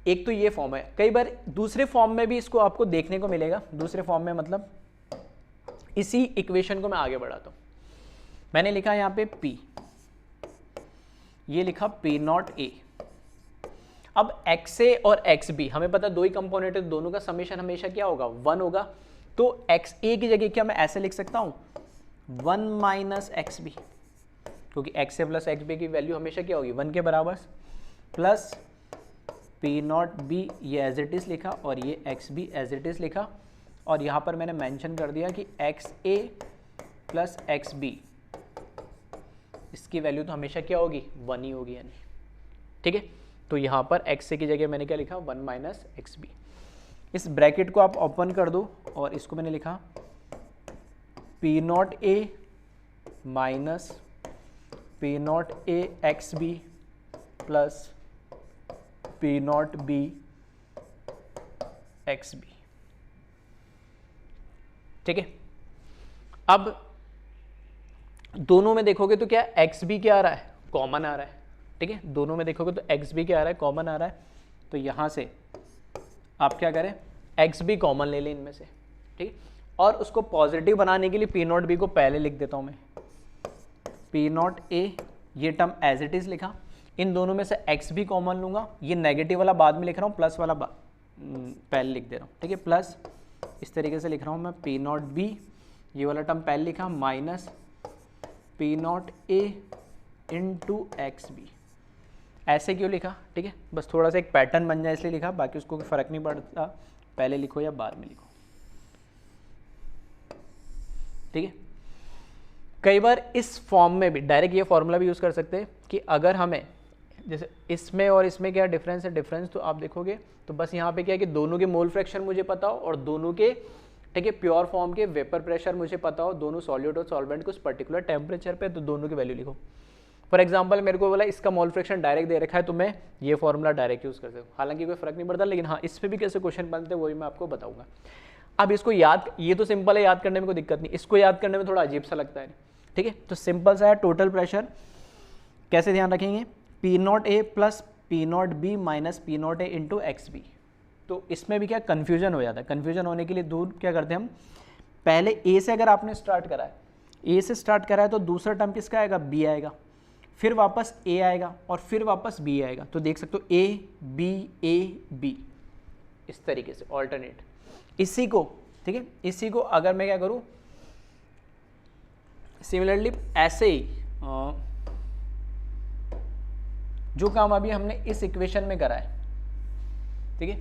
एक तो ये फॉर्म है, कई बार दूसरे फॉर्म में भी इसको आपको देखने को मिलेगा। दूसरे फॉर्म में मतलब इसी इक्वेशन को मैं आगे बढ़ाता हूँ, मैंने लिखा यहाँ पे P, ये लिखा P नॉट A। अब XA और XB हमें पता दो ही कंपोनेंट है, दोनों का समेशन हमेशा क्या होगा 1 होगा, तो XA की जगह क्या मैं ऐसे लिख सकता हूँ 1 माइनस XB, क्योंकि XA प्लस XB की वैल्यू हमेशा क्या होगी 1 के बराबर, प्लस P नॉट B ये एज इट इज़ लिखा और ये XB एज इट इज़ लिखा, और यहाँ पर मैंने मेंशन कर दिया कि XA प्लस XB इसकी वैल्यू तो हमेशा क्या होगी 1 ही होगी यानी। ठीक है, तो यहाँ पर XA की जगह मैंने क्या लिखा 1 माइनस XB। इस ब्रैकेट को आप ओपन कर दो और इसको मैंने लिखा P not A minus P not A XB plus P not B XB। ठीक है, अब दोनों में देखोगे तो क्या XB क्या आ रहा है, कॉमन आ रहा है। ठीक है, दोनों में देखोगे तो XB क्या आ रहा है, कॉमन आ रहा है, तो यहाँ से आप क्या करें XB कॉमन ले लें इनमें से। ठीक है, और उसको पॉजिटिव बनाने के लिए P नॉट B को पहले लिख देता हूँ मैं, P नॉट A ये टर्म एज इट इज़ लिखा, इन दोनों में से XB कॉमन लूँगा, ये नेगेटिव वाला बाद में लिख रहा हूँ, प्लस वाला पहले लिख दे रहा हूँ। ठीक है, प्लस इस तरीके से लिख रहा हूँ मैं P नॉट B, ये वाला टर्म पहले लिखा, minus P not A into XB। ऐसे क्यों लिखा, ठीक है, बस थोड़ा सा एक पैटर्न बन जाए इसलिए लिखा, बाकी उसको कोई फ़र्क नहीं पड़ता पहले लिखो या बाद में लिखो। ठीक है, कई बार इस फॉर्म में भी डायरेक्ट ये फॉर्मूला भी यूज़ कर सकते हैं कि अगर हमें जैसे इसमें और इसमें क्या डिफरेंस है, डिफरेंस तो आप देखोगे तो बस यहाँ पे क्या है कि दोनों के मोल फ्रैक्शन मुझे पता हो और दोनों के ठीक है प्योर फॉर्म के वेपर प्रेशर मुझे पता हो, दोनों सॉल्यूट और सॉल्वेंट को उस पर्टिकुलर टेम्परेचर पे, तो दोनों की वैल्यू लिखो। फॉर एग्जाम्पल मेरे को बोला इसका मोल फ्रैक्शन डायरेक्ट दे रखा है तो मैं ये फॉर्मूला डायरेक्ट यूज़ कर सकता हूँ, हालांकि कोई फर्क नहीं पड़ता, लेकिन हाँ इस पर भी कैसे क्वेश्चन बनते हैं वो भी मैं आपको बताऊंगा। अब इसको याद, ये तो सिंपल है, याद करने में कोई दिक्कत नहीं, इसको याद करने में थोड़ा अजीब सा लगता है, ठीक है। तो सिंपल सा है, टोटल प्रेशर कैसे ध्यान रखेंगे, P not A plus P not B minus P not A into X B. तो इसमें भी क्या कन्फ्यूजन हो जाता है, कन्फ्यूजन होने के लिए दूर क्या करते हैं हम, पहले ए से अगर आपने स्टार्ट करा है, ए से स्टार्ट करा है तो दूसरा टर्म किसका आएगा, बी आएगा, फिर वापस ए आएगा और फिर वापस बी आएगा। तो देख सकते हो ए बी इस तरीके से ऑल्टरनेट। इसी को, ठीक है, इसी को अगर मैं क्या करूं सिमिलरली ऐसे ही जो काम अभी हमने इस इक्वेशन में करा है, ठीक है,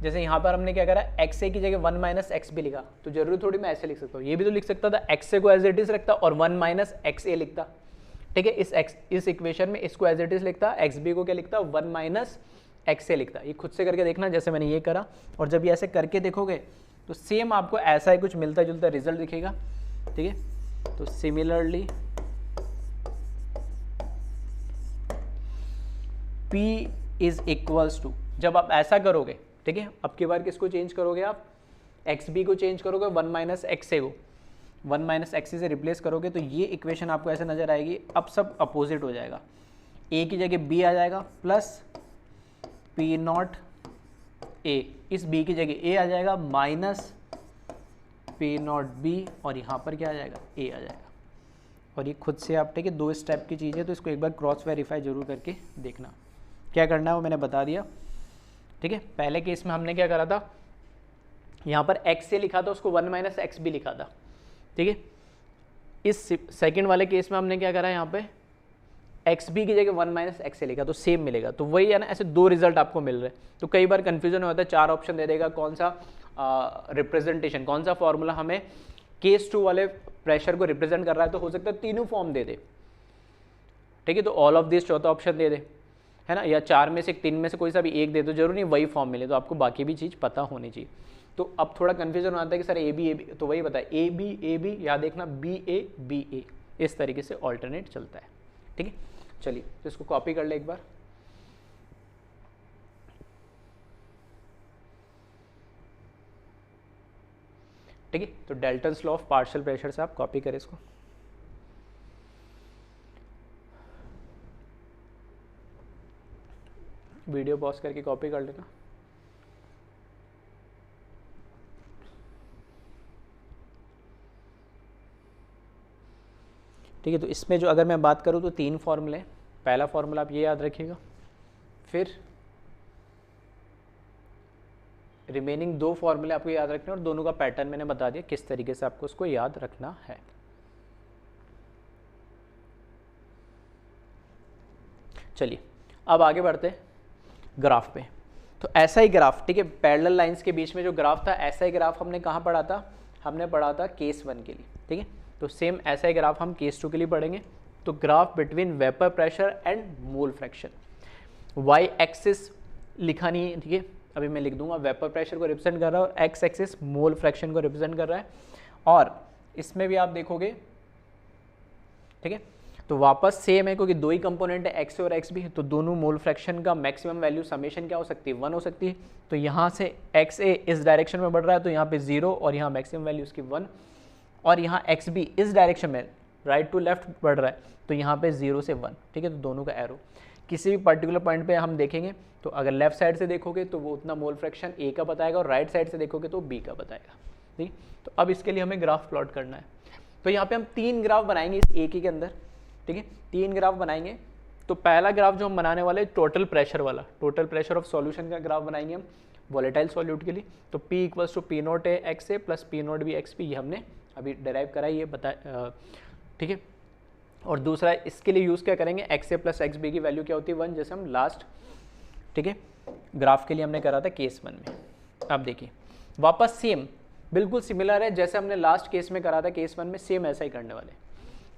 जैसे यहाँ पर हमने क्या करा, एक्स ए की जगह 1 माइनस एक्स बी लिखा, तो जरूरी थोड़ी मैं ऐसे लिख सकता हूँ, ये भी तो लिख सकता था, एक्स ए को एज इट इज रखता और 1 माइनस एक्स ए लिखता, ठीक है। इस इक्वेशन में इसको एज इट इज लिखता, एक्स बी को क्या लिखता, 1 माइनस एक्स ए लिखता। ये खुद से करके देखना, जैसे मैंने ये करा, और जब ये ऐसे करके देखोगे तो सेम आपको ऐसा ही कुछ मिलता जुलता रिजल्ट दिखेगा, ठीक है। तो similarly P is equals to, जब आप ऐसा करोगे, ठीक है, अब की बार किसको चेंज करोगे आप, एक्स बी को चेंज करोगे 1 माइनस एक्स ए को 1 माइनस एक्स से रिप्लेस करोगे तो ये इक्वेशन आपको ऐसे नजर आएगी। अब सब अपोजिट हो जाएगा, ए की जगह बी आ जाएगा प्लस पी नॉट ए, इस बी की जगह ए आ जाएगा माइनस पी नॉट बी, और यहाँ पर क्या आ जाएगा, ए आ जाएगा। और ये खुद से आप, ठीक है, 2 स्टेप की चीज़ है, तो इसको एक बार क्रॉस वेरीफाई जरूर करके देखना। क्या करना है वो मैंने बता दिया, ठीक है। पहले केस में हमने क्या करा था, यहाँ पर एक्स से लिखा था, उसको 1 माइनस एक्स बी लिखा था, ठीक है। इस सेकंड वाले केस में हमने क्या करा, यहाँ पे एक्स बी की जगह 1 माइनस एक्स से लिखा, तो सेम मिलेगा। तो वही है ना, ऐसे 2 रिजल्ट आपको मिल रहे हैं। तो कई बार कंफ्यूजन होता है, 4 ऑप्शन दे देगा, कौन सा रिप्रेजेंटेशन, कौन सा फॉर्मूला हमें केस 2 वाले प्रेशर को रिप्रेजेंट कर रहा है, तो हो सकता है तीनों फॉर्म दे दे, ठीक है। तो ऑल ऑफ दिस चौथा ऑप्शन दे दे, है ना, या 4 में से 3 में से कोई सा भी एक दे दो, जरूरी नहीं वही फॉर्म मिले, तो आपको बाकी भी चीज़ पता होनी चाहिए। तो अब थोड़ा कंफ्यूजन आता है कि सर ए बी, तो वही बताए ए बी, याद देखना बी ए, इस तरीके से ऑल्टरनेट चलता है, ठीक है। चलिए तो इसको कॉपी कर ले एक बार, ठीक है। तो Dalton's law of partial pressure से आप कॉपी करें इसको, वीडियो पॉज करके कॉपी कर लेना। ठीक है, तो इसमें जो अगर मैं बात करूँ तो 3 फॉर्मूले, पहला फॉर्मूला आप ये याद रखिएगा, फिर रिमेनिंग 2 फॉर्मूले आपको याद रखने हैं, और दोनों का पैटर्न मैंने बता दिया किस तरीके से आपको उसको याद रखना है। चलिए अब आगे बढ़ते हैं ग्राफ पे। तो ऐसा ही ग्राफ, ठीक है, पैरेलल लाइंस के बीच में जो ग्राफ था, ऐसा ही ग्राफ हमने कहाँ पढ़ा था, हमने पढ़ा था केस 1 के लिए, ठीक है। तो सेम ऐसा ही ग्राफ हम केस 2 के लिए पढ़ेंगे। तो graph between vapour pressure and mole fraction, Y axis लिखा नहीं है, ठीक है, अभी मैं लिख दूंगा, वेपर प्रेशर को रिप्रेजेंट कर रहा है और एक्स एक्सिस मोल फ्रैक्शन को रिप्रेजेंट कर रहा है। और इसमें भी आप देखोगे, ठीक है, तो वापस सेम है, क्योंकि 2 ही कंपोनेंट है, एक्स और एक्स भी, तो दोनों मोल फ्रैक्शन का मैक्सिमम वैल्यू समेशन क्या हो सकती है, 1 हो सकती है। तो यहाँ से एक्स ए इस डायरेक्शन में बढ़ रहा है, तो यहाँ पे 0, और यहाँ मैक्सिमम वैल्यू उसकी 1, और यहाँ एक्स बी इस डायरेक्शन में राइट टू लेफ्ट बढ़ रहा है, तो यहाँ पे 0 से 1, ठीक है। तो दोनों का एरो किसी भी पर्टिकुलर पॉइंट पे हम देखेंगे, तो अगर लेफ्ट साइड से देखोगे तो वो उतना मोल फ्रैक्शन ए का बताएगा, और राइट साइड से देखोगे तो बी का बताएगा, ठीक। तो अब इसके लिए हमें ग्राफ प्लॉट करना है। तो यहाँ पे हम 3 ग्राफ बनाएंगे इस ए के अंदर, ठीक है, 3 ग्राफ बनाएंगे। तो पहला ग्राफ जो हम बनाने वाले टोटल प्रेशर वाला, टोटल प्रेशर ऑफ सॉल्यूशन का ग्राफ बनाएंगे हम वोलेटाइल सॉल्यूट के लिए। तो P equals to P not A X A plus P not B X P, ये हमने अभी डिराइव करा, ये बताया, ठीक है। और दूसरा इसके लिए यूज़ क्या करेंगे, x A plus x B की वैल्यू क्या होती है 1, जैसे हम लास्ट, ठीक है, ग्राफ के लिए हमने करा था केस 1 में। अब देखिए वापस सेम बिल्कुल सिमिलर है जैसे हमने लास्ट केस में करा था केस 1 में, सेम ऐसा ही करने वाले।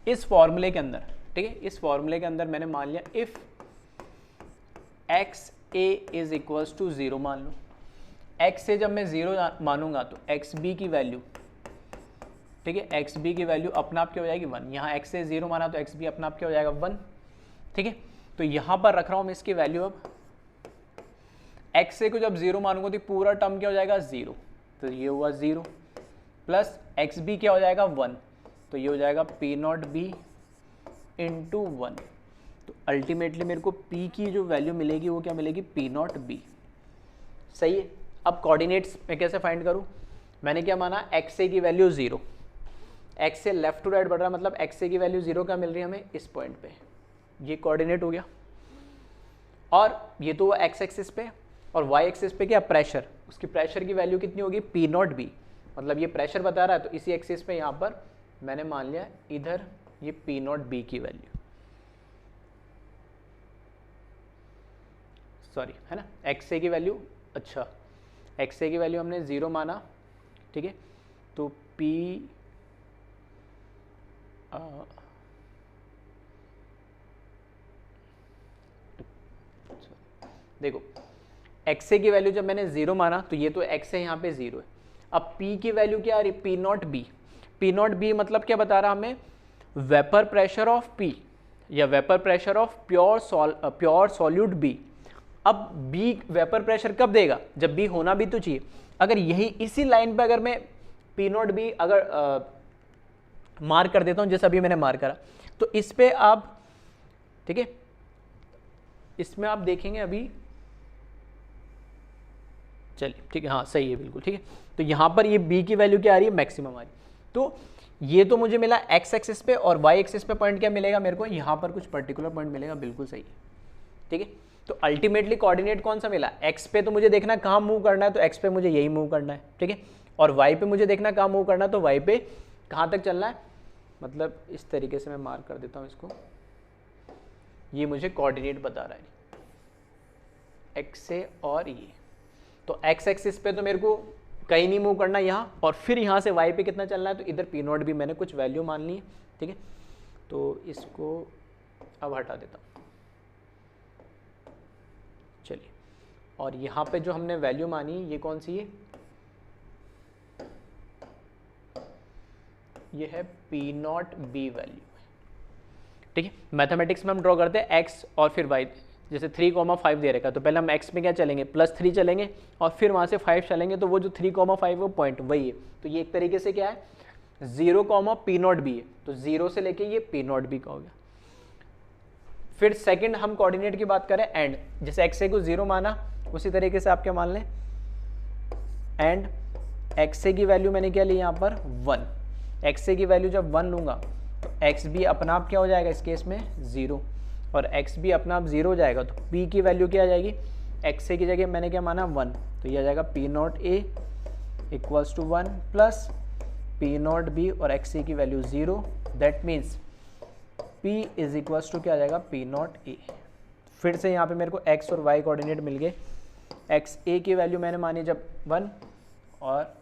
इस फॉर्मूले के अंदर, ठीक है, इस फॉर्मूले के अंदर मैंने मान लिया if X A is equals to 0 मान लो, एक्स से जब मैं 0 मानूंगा तो एक्स बी की वैल्यू, ठीक है, एक्स बी की वैल्यू अपना आप क्या हो जाएगी 1। यहाँ एक्स से 0 माना तो एक्स बी अपना आप क्या हो जाएगा 1, ठीक है, तो यहाँ पर रख रहा हूँ मैं इसकी वैल्यू। अब एक्स ए को जब 0 मानूंगा तो पूरा टर्म क्या हो जाएगा 0, तो ये हुआ 0 प्लस एक्स बी क्या हो जाएगा 1, तो ये हो जाएगा पी नॉट बी इंटू 1। तो अल्टीमेटली मेरे को पी की जो वैल्यू मिलेगी वो क्या मिलेगी, पी नॉट बी। सही है। अब कोऑर्डिनेट्स मैं कैसे फाइंड करूँ, मैंने क्या माना, एक्स ए की वैल्यू 0, एक्स से लेफ्ट टू राइट बढ़ रहा है, मतलब एक्स ए की वैल्यू 0 क्या मिल रही है हमें, इस पॉइंट पे। ये कोऑर्डिनेट हो गया। और ये तो एक्स एक्सिस पे, और वाई एक्सिस पे क्या प्रेशर, उसकी प्रेशर की वैल्यू कितनी होगी, पी नॉट बी, मतलब ये प्रेशर बता रहा है, तो इसी एक्सिस पे यहाँ पर मैंने मान लिया इधर ये पी नॉट बी की वैल्यू, सॉरी है ना, एक्स ए की वैल्यू, अच्छा एक्स ए की वैल्यू हमने 0 माना, ठीक है, तो पी देखो एक्स ए की वैल्यू जब मैंने 0 माना तो ये तो एक्स है, यहाँ पे 0 है। अब पी की वैल्यू क्या आ रही है, P not B. P not B मतलब क्या बता रहा हमें, वेपर प्रेशर ऑफ पी या vapour pressure of pure solute B. अब बी वेपर प्रेशर कब देगा, जब बी होना भी तो चाहिए। अगर यही इसी लाइन पे अगर मैं पी नॉट बी अगर मार्क कर देता हूँ जैसे अभी मैंने मार्क करा, तो इस पे आप, ठीक है, इसमें आप देखेंगे अभी, चलिए ठीक है, हाँ सही है बिल्कुल ठीक है। तो यहाँ पर ये बी की वैल्यू क्या आ रही है, मैक्सिमम आ रही है। तो ये तो मुझे मिला एक्स एक्सिस पे, और वाई एक्सिस पे पॉइंट क्या मिलेगा मेरे को, यहाँ पर कुछ पर्टिकुलर पॉइंट मिलेगा, बिल्कुल सही है, ठीक है। तो अल्टीमेटली कोऑर्डिनेट कौन सा मिला, एक्स पे तो मुझे देखना कहाँ मूव करना है, तो एक्स पे मुझे यही मूव करना है, ठीक है। और वाई पे मुझे देखना कहाँ मूव करना है, तो वाई पे कहाँ तक चलना है, मतलब इस तरीके से मैं मार्क कर देता हूँ इसको, ये मुझे कोऑर्डिनेट बता रहा है एक्स से, और ये तो एक्स एक्सिस पे तो मेरे को कहीं नहीं मूव करना यहाँ, और फिर यहाँ से वाई पे कितना चलना है, तो इधर पी नॉट भी मैंने कुछ वैल्यू मान ली है, ठीक है। तो इसको अब हटा देता हूँ, चलिए। और यहाँ पे जो हमने वैल्यू मानी ये कौन सी है, ये है पी नॉट बी वैल्यू, ठीक है। मैथमेटिक्स में हम ड्रॉ करते हैं एक्स और फिर वाई, जैसे 3,5 दे रखा है तो पहले हम x में क्या चलेंगे, +3 चलेंगे, और फिर वहाँ से 5 चलेंगे, तो वो जो 3,5 वो पॉइंट वही है। तो ये एक तरीके से क्या है, 0, पी नॉट बी है, तो 0 से लेके ये पी नॉट बी का हो गया। फिर सेकंड हम कोऑर्डिनेट की बात करें, एंड जैसे एक्स ए को 0 माना, उसी तरीके से आप क्या मान लें, एंड एक्स ए की वैल्यू मैंने क्या ली यहाँ पर 1। एक्स ए की वैल्यू जब 1 लूँगा तो एक्स बी अपना आप क्या हो जाएगा इस केस में 0, और एक्स बी अपना आप 0 हो जाएगा, तो पी की वैल्यू क्या आ जाएगी, एक्स ए की जगह मैंने क्या माना 1, तो ये आ जाएगा P not A equals to 1 plus P not B, और एक्स ए की वैल्यू 0, that means P is equals to क्या आ जाएगा, पी नॉट ए। फिर से यहाँ पे मेरे को एक्स और वाई कोऑर्डिनेट मिल गए। एक्स ए की वैल्यू मैंने मानी जब 1, और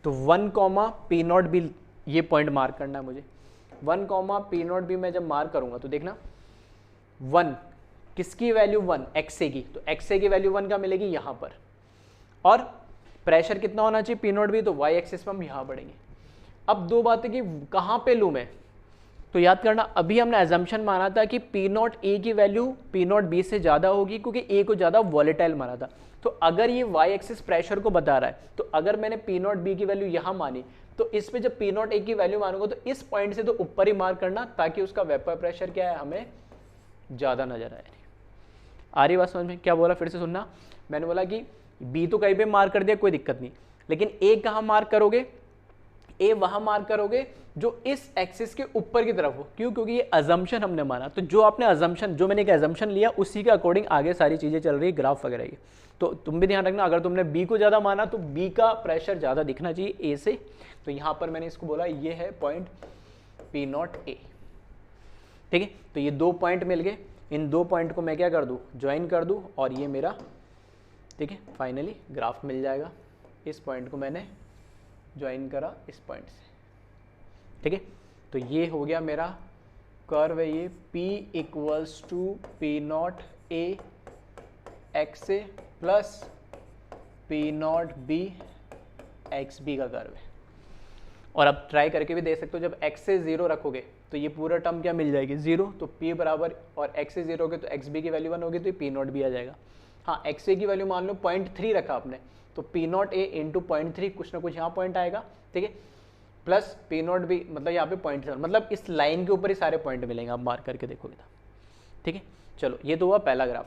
तो 1, पी नॉट बी, ये पॉइंट मार्क करना है मुझे। 1, पी नॉट बी मैं जब मार्क करूँगा तो देखना 1 किसकी वैल्यू 1, एक्स ए की, तो एक्स ए की वैल्यू 1 का मिलेगी यहाँ पर, और प्रेशर कितना होना चाहिए पी नॉट बी, तो वाई एक्सिस पर हम यहाँ बढ़ेंगे। अब दो बातें कि कहाँ पे लूँ मैं, तो याद करना अभी हमने एजम्पशन माना था कि पी नॉट ए की वैल्यू पी नॉट बी से ज़्यादा होगी, क्योंकि ए को ज़्यादा वॉलेटाइल माना था। तो अगर ये वाई एक्सिस प्रेशर को बता रहा है, तो अगर मैंने पी नॉट बी की वैल्यू यहाँ मानी, तो इस पे जब पी नॉट ए की वैल्यू मानूंगा तो इस पॉइंट से तो ऊपर ही मार्क करना, ताकि उसका वेपर प्रेशर क्या है हमें ज़्यादा नजर आए। आ रही बात समझ में, क्या बोला फिर से सुनना, मैंने बोला कि बी तो कहीं पे मार्क कर दिया कोई दिक्कत नहीं, लेकिन ए कहाँ मार्क करोगे, ए वहां मार्क करोगे जो इस एक्सिस के ऊपर की तरफ हो। क्यों, क्योंकि ये अजम्पशन हमने माना, तो जो आपने अजम्पशन, जो मैंने एक अजम्पशन लिया उसी के अकॉर्डिंग आगे सारी चीजें चल रही है, ग्राफ वगैरह ये। तो तुम भी ध्यान रखना, अगर तुमने बी को ज्यादा माना तो बी का प्रेशर ज्यादा दिखना चाहिए ए से, तो यहां पर मैंने इसको बोला ये है पॉइंट पी नॉट ए, ठीक है। तो ये 2 पॉइंट मिल गए, इन 2 पॉइंट को मैं क्या कर दूं, ज्वाइन कर दूं, और ये मेरा, ठीक है, फाइनली ग्राफ मिल जाएगा। इस पॉइंट को मैंने ज्वाइन करा इस पॉइंट से, ठीक है। तो ये हो गया मेरा कर्व है, ये P equals to P not A X A plus P not B X B का कर्व है। और अब ट्राई करके भी देख सकते हो, जब x से 0 रखोगे तो ये पूरा टर्म क्या मिल जाएगी 0, तो p बराबर और x से 0 हो गए तो एक्स बी की वैल्यू 1 होगी, तो p नॉट भी आ जाएगा। हाँ, एक्स ए की वैल्यू मान लो 0.3 रखा आपने, तो p नॉट ए इंटू 0.3 कुछ ना कुछ यहाँ पॉइंट आएगा, ठीक है, प्लस p नॉट भी मतलब यहाँ पे 0.7, मतलब इस लाइन के ऊपर ही सारे पॉइंट मिलेंगे, आप मार्क करके देखोगे तो, ठीक है। चलो ये तो हुआ पहला ग्राफ।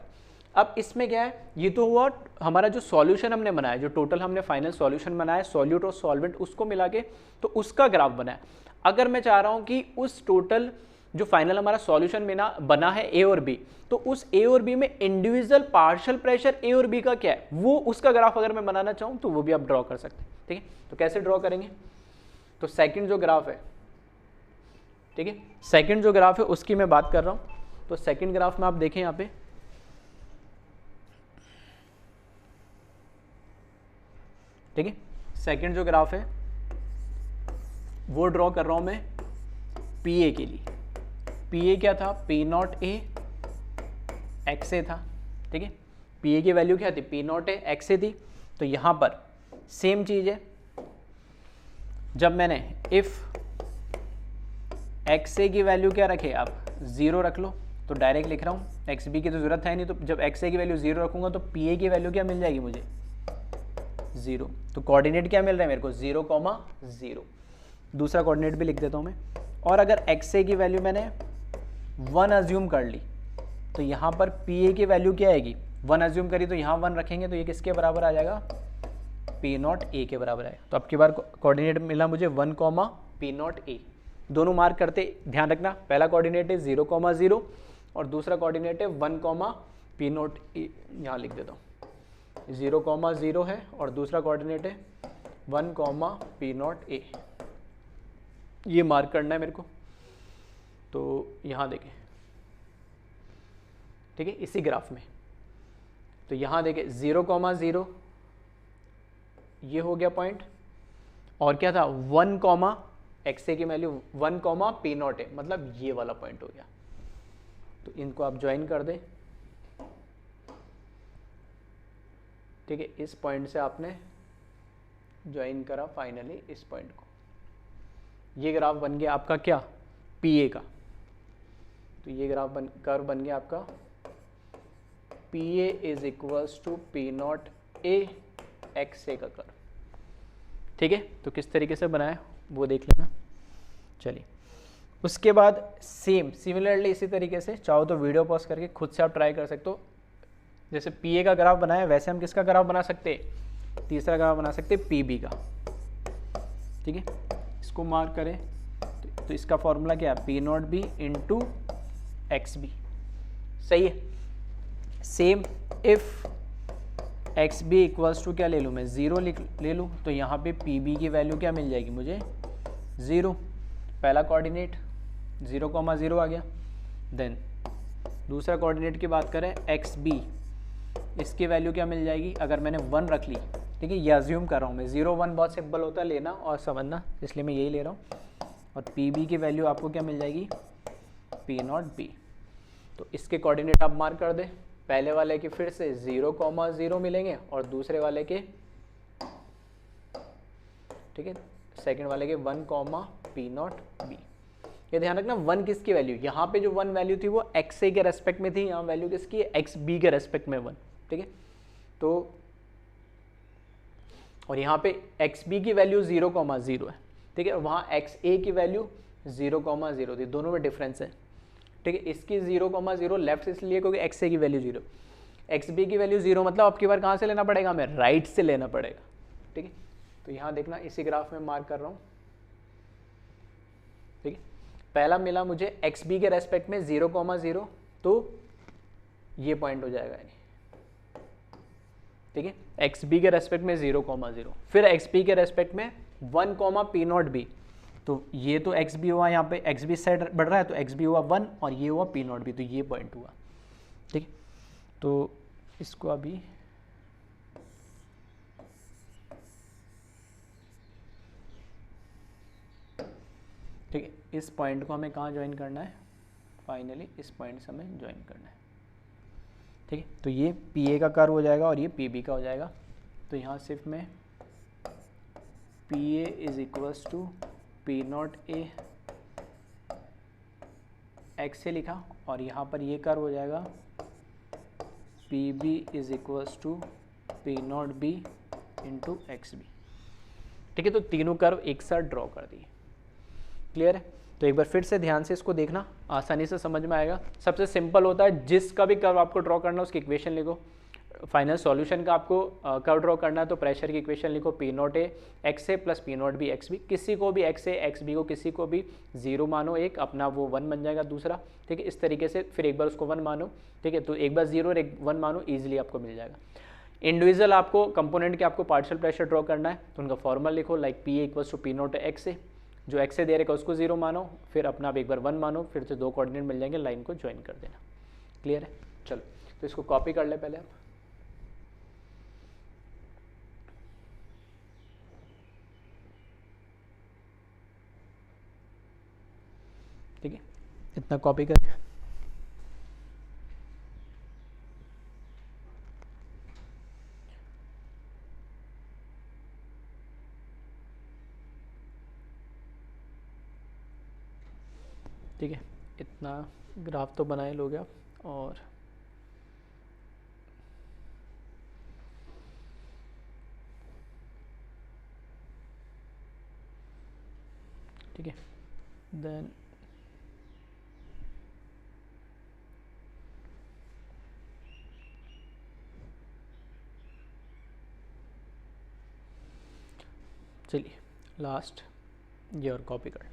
अब इसमें क्या है, ये तो हुआ हमारा जो सॉल्यूशन हमने बनाया, जो टोटल हमने फाइनल सॉल्यूशन बनाया सॉल्यूट और सॉल्वेंट उसको मिला के, तो उसका ग्राफ बनाया। अगर मैं चाह रहा हूँ कि उस टोटल जो फाइनल हमारा सॉल्यूशन बना है ए और बी, तो उस ए और बी में इंडिविजुअल पार्शियल प्रेशर ए और बी का क्या है, वो उसका ग्राफ अगर मैं बनाना चाहूँ तो वो भी आप ड्रॉ कर सकते हैं, ठीक है। तो कैसे ड्रॉ करेंगे, तो सेकंड जो ग्राफ है, ठीक है, सेकंड जो ग्राफ है उसकी मैं बात कर रहा हूँ। तो सेकंड ग्राफ में आप देखें यहाँ पे, ठीक है, सेकंड जो ग्राफ है वो ड्रॉ कर रहा हूं मैं पी ए के लिए। पी ए क्या था, पी नॉट ए एक्स ए था, ठीक है। पी ए की वैल्यू क्या थी, पी नॉट ए एक्स ए थी। तो यहां पर सेम चीज है, जब मैंने इफ एक्स ए की वैल्यू क्या रखे, आप 0 रख लो, तो डायरेक्ट लिख रहा हूं, एक्स बी की तो जरूरत है नहीं, तो जब एक्स ए की वैल्यू 0 रखूंगा तो पी ए की वैल्यू क्या मिल जाएगी मुझे 0। तो कोऑर्डिनेट क्या मिल रहा है मेरे को 0,0। दूसरा कोऑर्डिनेट भी लिख देता हूं मैं। और अगर एक्स ए की वैल्यू मैंने 1 अज्यूम कर ली, तो यहाँ पर पी ए की वैल्यू क्या आएगी, 1 अज्यूम करी तो यहाँ 1 रखेंगे, तो ये किसके बराबर आ जाएगा, पी नॉट ए के बराबर आएगा। तो अब की बार कोऑर्डिनेट मिला मुझे 1, पी नॉट ए। दोनों मार्क करते ध्यान रखना, पहला कोऑर्डिनेट है 0,0 और दूसरा कोऑर्डिनेट है 1, पी नॉट ए। यहाँ लिख देता हूँ 0,0 है और दूसरा कोऑर्डिनेट है 1, पी नॉट ए। ये मार्क करना है मेरे को। तो यहाँ देखें, ठीक है, इसी ग्राफ में, तो यहाँ देखें 0,0 ये हो गया पॉइंट, और क्या था 1, एक्स ए की वैल्यू 1, पी नॉट ए, मतलब ये वाला पॉइंट हो गया। तो इनको आप ज्वाइन कर दें, ठीक है, इस पॉइंट से आपने ज्वाइन करा फाइनली इस पॉइंट को, ये ग्राफ बन गया आपका क्या, पी ए का। तो ये ग्राफ कर्व बन गया आपका P A is equals to P not A X A का कर्व, ठीक है। तो किस तरीके से बनाया वो देख लेना। चलिए, उसके बाद सिमिलरली इसी तरीके से चाहो तो वीडियो पॉज करके खुद से आप ट्राई कर सकते हो। जैसे पी ए का ग्राफ बनाया वैसे हम किसका ग्राफ बना सकते हैं, तीसरा ग्राफ बना सकते हैं पी बी का, ठीक है। इसको मार्क करें तो इसका फॉर्मूला क्या है, P not B into X B, सही है। Same if X B equals to क्या ले लूँ मैं 0 ले लूँ, तो यहाँ पे पी बी की वैल्यू क्या मिल जाएगी मुझे 0। पहला कोऑर्डिनेट 0,0 आ गया। देन दूसरा कोऑर्डिनेट की बात करें एक्स बी, इसकी वैल्यू क्या मिल जाएगी, अगर मैंने 1 रख ली, ठीक है, ये अज्यूम कर रहा हूँ मैं, 0, 1 बहुत सिंपल होता है लेना और समझना, इसलिए मैं यही ले रहा हूँ। और पी बी की वैल्यू आपको क्या मिल जाएगी, पी नॉट बी। तो इसके कोऑर्डिनेट आप मार्क कर दें, पहले वाले के फिर से 0,0 मिलेंगे और दूसरे वाले के, ठीक है, सेकंड वाले के 1, पी नॉट बी। ये ध्यान रखना 1 किसकी वैल्यू, यहाँ पे जो 1 वैल्यू थी वो एक्स ए के रेस्पेक्ट में थी, यहाँ वैल्यू किसकी है, एक्स बी के रेस्पेक्ट में 1, ठीक है। तो और यहाँ पे एक्स बी की वैल्यू 0,0 है, ठीक है, और वहाँ एक्स ए की वैल्यू 0,0 थी, दोनों में डिफरेंस है, ठीक है। इसकी 0,0 लेफ्ट इसलिए क्योंकि एक्स ए की वैल्यू 0, एक्स बी की वैल्यू 0, मतलब आपकी बार कहाँ से लेना पड़ेगा, हमें राइट से लेना पड़ेगा, ठीक है। तो यहाँ देखना इसी ग्राफ में मार्क कर रहा हूँ, ठीक है। पहला मिला मुझे एक्स बी के रेस्पेक्ट में 0,0, तो ये पॉइंट हो जाएगा, ठीक है, एक्स बी के रेस्पेक्ट में 0,0, फिर एक्स बी के रेस्पेक्ट में 1, पी नॉट बी, तो ये तो एक्स बी हुआ, यहाँ पे एक्स बी साइड बढ़ रहा है तो एक्स बी हुआ 1 और ये हुआ पी नॉट बी, तो ये पॉइंट हुआ, ठीक है। तो इसको अभी ठीक है, इस पॉइंट को हमें कहाँ ज्वाइन करना है, फाइनली इस पॉइंट से हमें ज्वाइन करना है, ठीक है। तो ये पी ए का कर्व हो जाएगा और ये पी बी का हो जाएगा। तो यहाँ सिर्फ मैं P A is equals to P not A X A लिखा और यहाँ पर ये कर्व हो जाएगा P B is equals to P not B into X B. ठीक है, तो तीनों कर्व एक साथ ड्रॉ कर दिए। क्लियर है? तो एक बार फिर से ध्यान से इसको देखना, आसानी से समझ में आएगा। सबसे सिंपल होता है, जिसका भी कर्व आपको ड्रॉ करना है उसकी इक्वेशन लिखो। फाइनल सॉल्यूशन का आपको कर्व ड्रॉ करना है तो प्रेशर की इक्वेशन लिखो, P not A X A plus P not B X B. किसी को भी एक्स ए एक्स बी को किसी को भी 0 मानो, एक अपना वो 1 बन जाएगा दूसरा। ठीक है, इस तरीके से फिर एक बार उसको 1 मानो। ठीक है, तो एक बार 0 और एक 1 मानो, ईजिली आपको मिल जाएगा। इंडिविजुअल आपको कंपोनेंट के आपको पार्शियल प्रेशर ड्रॉ करना है तो उनका फॉर्मूला लिखो, like P A equals to P naught X A. जो एक्स ए दे रहेगा उसको 0 मानो, फिर अपना आप एक बार 1 मानो, फिर से 2 कोऑर्डिनेट मिल जाएंगे, लाइन को ज्वाइन कर देना। क्लियर है? चलो, तो इसको कॉपी कर ले पहले आप। ठीक है, इतना कॉपी करें। ठीक है, इतना ग्राफ तो बनाए लोगे आप। और ठीक है, देन चलिए लास्ट ये और कॉपी कर।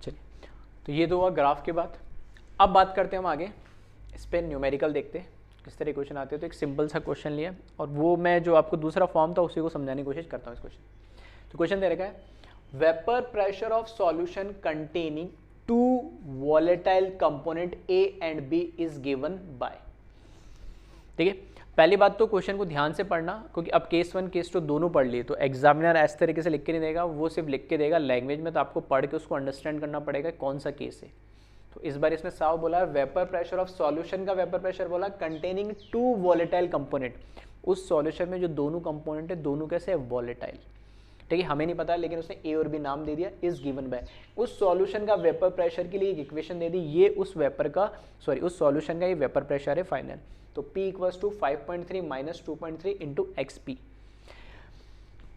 चलिए, तो ये तो हुआ ग्राफ के बाद। अब बात करते हैं हम आगे, इस पर न्यूमेरिकल देखते हैं किस तरह क्वेश्चन आते हैं। तो एक सिंपल सा क्वेश्चन लिया और वो मैं जो आपको दूसरा फॉर्म था उसी को समझाने की कोशिश करता हूँ इस क्वेश्चन। तो क्वेश्चन दे रखा है, vapour pressure of solution containing 2 volatile component A and B is given by. ठीक है, पहली बात तो क्वेश्चन को ध्यान से पढ़ना, क्योंकि अब केस 1 केस 2 दोनों पढ़ लिए तो एग्जामिनर इस तरीके से लिख के नहीं देगा, वो सिर्फ लिख के देगा लैंग्वेज में, तो आपको पढ़ के उसको अंडरस्टैंड करना पड़ेगा कौन सा केस है। तो इस बार इसमें साफ बोला है, वेपर प्रेशर ऑफ सॉल्यूशन का वेपर प्रेशर बोला कंटेनिंग 2 वॉलेटाइल कंपोनेंट। उस सॉल्यूशन में जो दोनों कंपोनेंट है दोनों कैसे है? वॉलेटाइल। ठीक है, हमें नहीं पता लेकिन उसने ए और बी नाम दे दिया, इज गिवन बाय। उस सॉल्यूशन का वेपर प्रेशर के लिए एक इक्वेशन दे दी, ये उस वेपर का उस सॉल्यूशन का ये वेपर प्रेशर है फाइनल। तो P equals to 5.3 minus 2.3 into XP,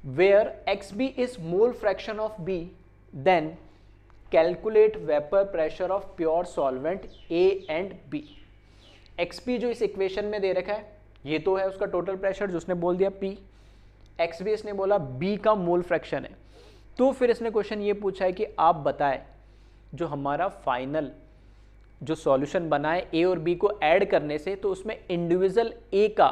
where XB is mole fraction of B, then calculate vapour pressure of pure solvent A and B। XP जो इस इक्वेशन में दे रखा है ये तो है उसका टोटल प्रेशर जो उसने बोल दिया P, XB इसने बोला B का मोल फ्रैक्शन है। तो फिर इसने क्वेश्चन ये पूछा है कि आप बताएं जो हमारा फाइनल जो सॉल्यूशन बना है ए और बी को ऐड करने से, तो उसमें इंडिविजुअल ए का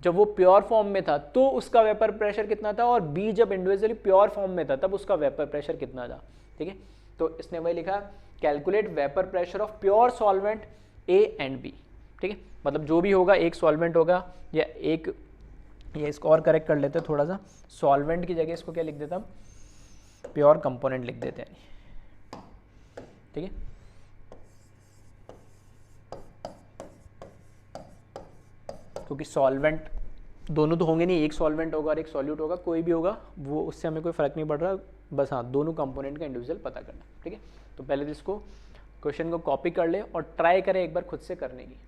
जब वो प्योर फॉर्म में था तो उसका वेपर प्रेशर कितना था, और बी जब इंडिविजुअली प्योर फॉर्म में था तब उसका वेपर प्रेशर कितना था। ठीक है, तो इसने वही लिखा, calculate vapour pressure of pure solvent A and B. ठीक है, मतलब जो भी होगा एक सॉल्वेंट होगा या एक, ये इसको और करेक्ट कर लेते हैं थोड़ा सा, सॉल्वेंट की जगह इसको क्या लिख देता हम, प्योर कंपोनेंट लिख देते हैं। ठीक है, क्योंकि सॉल्वेंट दोनों तो होंगे नहीं, एक सॉल्वेंट होगा और एक सॉल्यूट होगा, कोई भी होगा वो, उससे हमें कोई फर्क नहीं पड़ रहा, बस हाँ दोनों कंपोनेंट का इंडिविजुअल पता करना। ठीक है, तो पहले तो इसको क्वेश्चन को कॉपी कर ले और ट्राई करें एक बार खुद से करने की।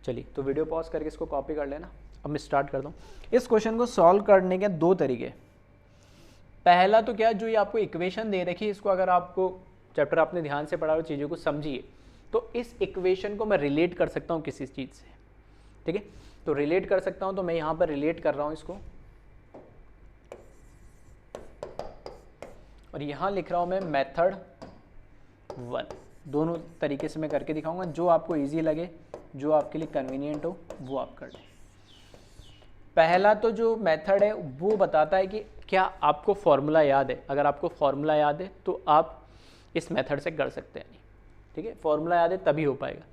चलिए, तो वीडियो पॉज करके इसको कॉपी कर लेना। अब मैं स्टार्ट करता हूँ। इस क्वेश्चन को सॉल्व करने के 2 तरीके। पहला तो क्या, जो ये आपको इक्वेशन दे रखी है इसको अगर आपको चैप्टर आपने ध्यान से पढ़ा और चीज़ों को समझिए तो इस इक्वेशन को मैं रिलेट कर सकता हूँ किसी चीज़ से। ठीक है, तो रिलेट कर सकता हूँ, तो मैं यहाँ पर रिलेट कर रहा हूँ इसको, और यहाँ लिख रहा हूँ मैं मेथड 1। दोनों तरीके से मैं करके दिखाऊंगा, जो आपको इजी लगे, जो आपके लिए कन्वीनियंट हो वो आप कर लें। पहला तो जो मेथड है वो बताता है कि क्या आपको फॉर्मूला याद है। अगर आपको फॉर्मूला याद है तो आप इस मेथड से कर सकते हैं। ठीक है, फॉर्मूला याद है तभी हो पाएगा।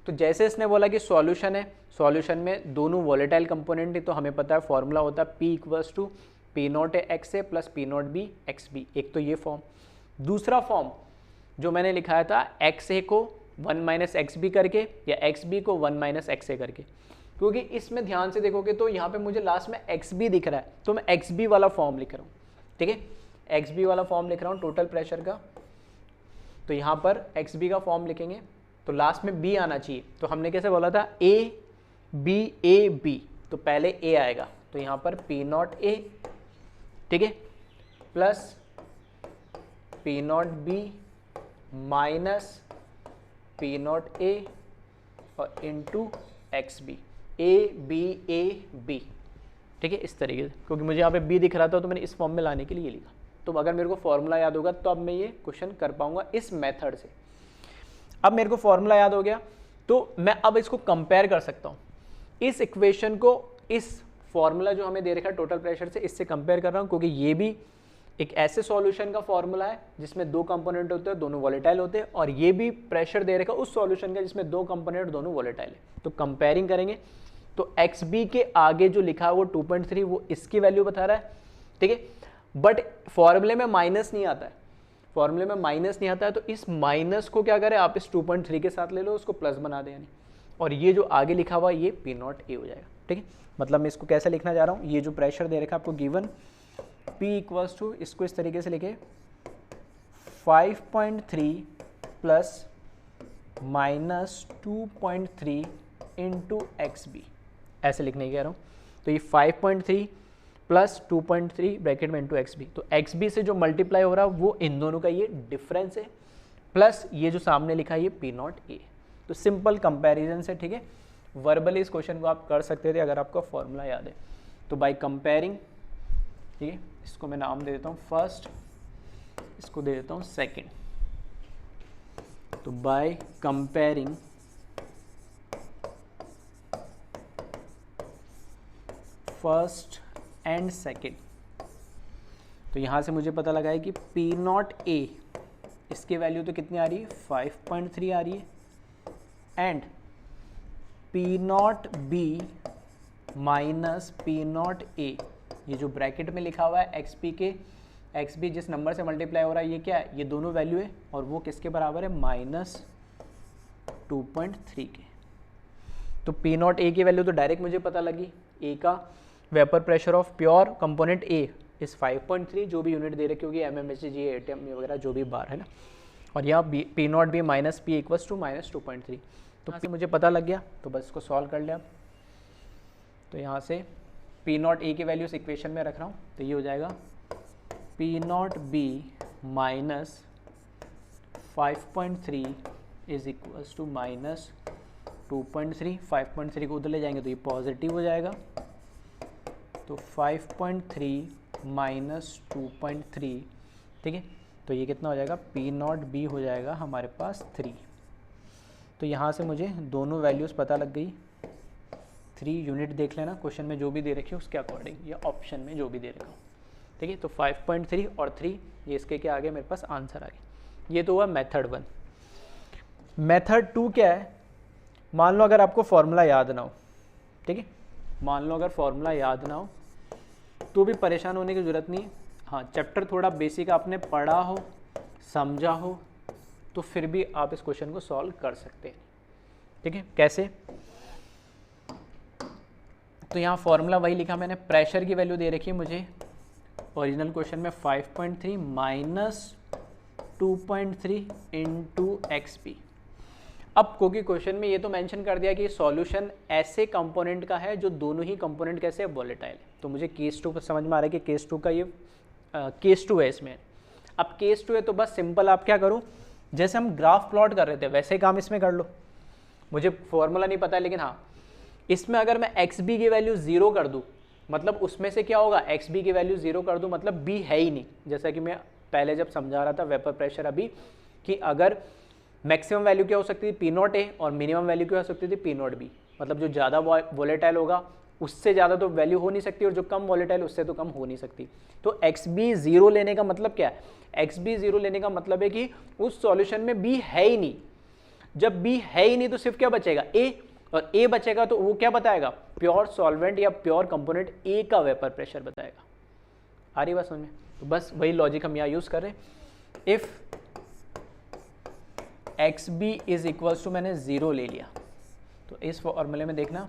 तो जैसे इसने बोला कि सॉल्यूशन है, सॉल्यूशन में दोनों वॉलेटाइल कंपोनेंट है, तो हमें पता है फॉर्मूला होता है P equals to P not A X A plus P not B X B. एक तो ये फॉर्म। दूसरा फॉर्म जो मैंने लिखाया था, एक्स ए को 1 माइनस एक्स बी करके या एक्स बी को 1 माइनस एक्स ए करके, क्योंकि इसमें ध्यान से देखोगे तो यहाँ पे मुझे लास्ट में एक्स बी दिख रहा है, तो मैं एक्स बी वाला फॉर्म लिख रहा हूँ, ठीक है, एक्स बी वाला फॉर्म लिख रहा हूँ टोटल प्रेशर का। तो यहाँ पर एक्स बी का फॉर्म लिखेंगे तो लास्ट में बी आना चाहिए। तो हमने कैसे बोला था ए बी, तो पहले ए आएगा, तो यहाँ पर पी नॉट ए, ठीक है, plus P not B minus P not A और into X B, A B, ठीक है, इस तरीके से, क्योंकि मुझे यहाँ पे बी दिख रहा था तो मैंने इस फॉर्म में लाने के लिए ये लिखा। तो अगर मेरे को फॉर्मूला याद होगा तो अब मैं ये क्वेश्चन कर पाऊंगा इस मेथड से। अब मेरे को फॉर्मूला याद हो गया तो मैं अब इसको कंपेयर कर सकता हूँ, इस इक्वेशन को इस फॉर्मूला जो हमें दे रखा है टोटल प्रेशर से, इससे कंपेयर कर रहा हूँ, क्योंकि ये भी एक ऐसे सॉल्यूशन का फॉर्मूला है जिसमें दो कंपोनेंट होते हैं, दोनों वॉलेटाइल होते हैं, और ये भी प्रेशर दे रखा उस सॉल्यूशन का जिसमें दो कंपोनेंट दोनों वॉलेटाइल है। तो कंपेयरिंग करेंगे तो एक्स बी के आगे जो लिखा है वो 2.3 वो इसकी वैल्यू बता रहा है, ठीक है, बट फॉर्मूले में माइनस नहीं आता है, फॉर्मूले में माइनस नहीं आता है, तो इस माइनस को क्या करें आप इस 2.3 के साथ ले लो, उसको प्लस बना दें यानी, और ये जो आगे लिखा हुआ ये पी नॉट ए हो जाएगा, ठीक है। मतलब मैं इसको कैसे लिखना जा रहा हूँ, ये जो प्रेशर दे रखा है आपको गिवन P इक्वल्स टू, इसको इस तरीके से लिखे 5.3 plus minus 2.3 into X B, ऐसे लिखने की कह रहा हूँ। तो ये 5.3 प्लस 2.3 ब्रैकेट में इंटू एक्स बी, तो एक्स बी से जो मल्टीप्लाई हो रहा है वो इन दोनों का ये डिफरेंस है, प्लस ये जो सामने लिखा है ये पी नॉट ए। तो सिंपल कंपैरिजन से, ठीक है, वर्बली इस क्वेश्चन को आप कर सकते थे अगर आपको फॉर्मूला याद है। तो बाय कंपेयरिंग, ठीक है, इसको मैं नाम दे देता हूँ फर्स्ट, इसको दे देता हूँ सेकंड। तो by comparing first and second, तो यहाँ से मुझे पता लगा है कि पी नॉट ए इसकी वैल्यू तो कितनी आ रही है 5.3 आ रही है, and P not B minus P not a, ये जो ब्रैकेट में लिखा हुआ है एक्स पी के, एक्स बी जिस नंबर से मल्टीप्लाई हो रहा है ये क्या है, ये दोनों वैल्यू है, और वो किसके बराबर है -2.3 के। तो पी नॉट ए की वैल्यू तो डायरेक्ट मुझे पता लगी, ए का vapour pressure of pure component ए इस 5.3 जो भी यूनिट दे रखे होगी MMHg ATM वगैरह जो भी बार है ना, और यहाँ P not B minus P equals to -2.3, तो पी मुझे पता लग गया, तो बस इसको सॉल्व कर लिया। तो यहाँ से पी नॉट ए की वैल्यू इस इक्वेशन में रख रहा हूँ, तो ये हो जाएगा P not B minus 5.3 is equals to -2.3, 5.3 को उधर ले जाएंगे तो ये पॉजिटिव हो जाएगा, तो 5.3 माइनस 2.3, ठीक है, तो ये कितना हो जाएगा पी नॉट बी हो जाएगा हमारे पास 3। तो यहाँ से मुझे दोनों वैल्यूज़ पता लग गई, 3 यूनिट देख लेना क्वेश्चन में जो भी दे रखी है उसके अकॉर्डिंग या ऑप्शन में जो भी दे रखा हो, ठीक है। तो 5.3 और 3 ये इसके क्या आ गया, मेरे पास आंसर आ गया। ये तो हुआ मेथड 1। मेथड 2 क्या है, मान लो अगर आपको फॉर्मूला याद ना हो, ठीक है, मान लो अगर फॉर्मूला याद ना हो तो भी परेशान होने की ज़रूरत नहीं है। हाँ, चैप्टर थोड़ा बेसिक आपने पढ़ा हो समझा हो तो फिर भी आप इस क्वेश्चन को सॉल्व कर सकते हैं, ठीक है। कैसे, तो यहाँ फॉर्मूला वही लिखा मैंने, प्रेशर की वैल्यू दे रखी है मुझे ओरिजिनल क्वेश्चन में 5.3 माइनस 2.3 इंटू एक्स पी। अब क्योंकि क्वेश्चन में ये तो मेंशन कर दिया कि सॉल्यूशन ऐसे कंपोनेंट का है जो दोनों ही कंपोनेंट कैसे वोलेटाइल है, तो मुझे केस 2 समझ में आ रहा है कि केस 2 का ये केस 2 है इसमें। अब केस 2 है तो बस सिंपल आप क्या करो, जैसे हम ग्राफ प्लॉट कर रहे थे वैसे ही काम इसमें कर लो। मुझे फॉर्मूला नहीं पता है, लेकिन हाँ इसमें अगर मैं एक्स बी की वैल्यू 0 कर दूँ, मतलब उसमें से क्या होगा, एक्स बी की वैल्यू 0 कर दूँ मतलब बी है ही नहीं, जैसा कि मैं पहले जब समझा रहा था वेपर प्रेशर अभी, कि अगर मैक्सिमम वैल्यू क्या हो सकती थी पी नॉट ए और मिनिमम वैल्यू क्या हो सकती थी पी नॉट बी, मतलब जो ज़्यादा वोलेटाइल होगा उससे ज़्यादा तो वैल्यू हो नहीं सकती, और जो कम वोलेटाइल उससे तो कम हो नहीं सकती। तो एक्स बी 0 लेने का मतलब क्या है, एक्स बी 0 लेने का मतलब है कि उस सॉल्यूशन में बी है ही नहीं। जब बी है ही नहीं तो सिर्फ क्या बचेगा, ए, और ए बचेगा तो वो क्या बताएगा, प्योर सॉल्वेंट या प्योर कंपोनेंट ए का वेपर प्रेशर बताएगा। आ रही बात समझ में, तो बस वही लॉजिक हम यहाँ यूज़ कर रहे हैं। If X B is equals to मैंने 0 ले लिया, तो इस फॉर्मूले में देखना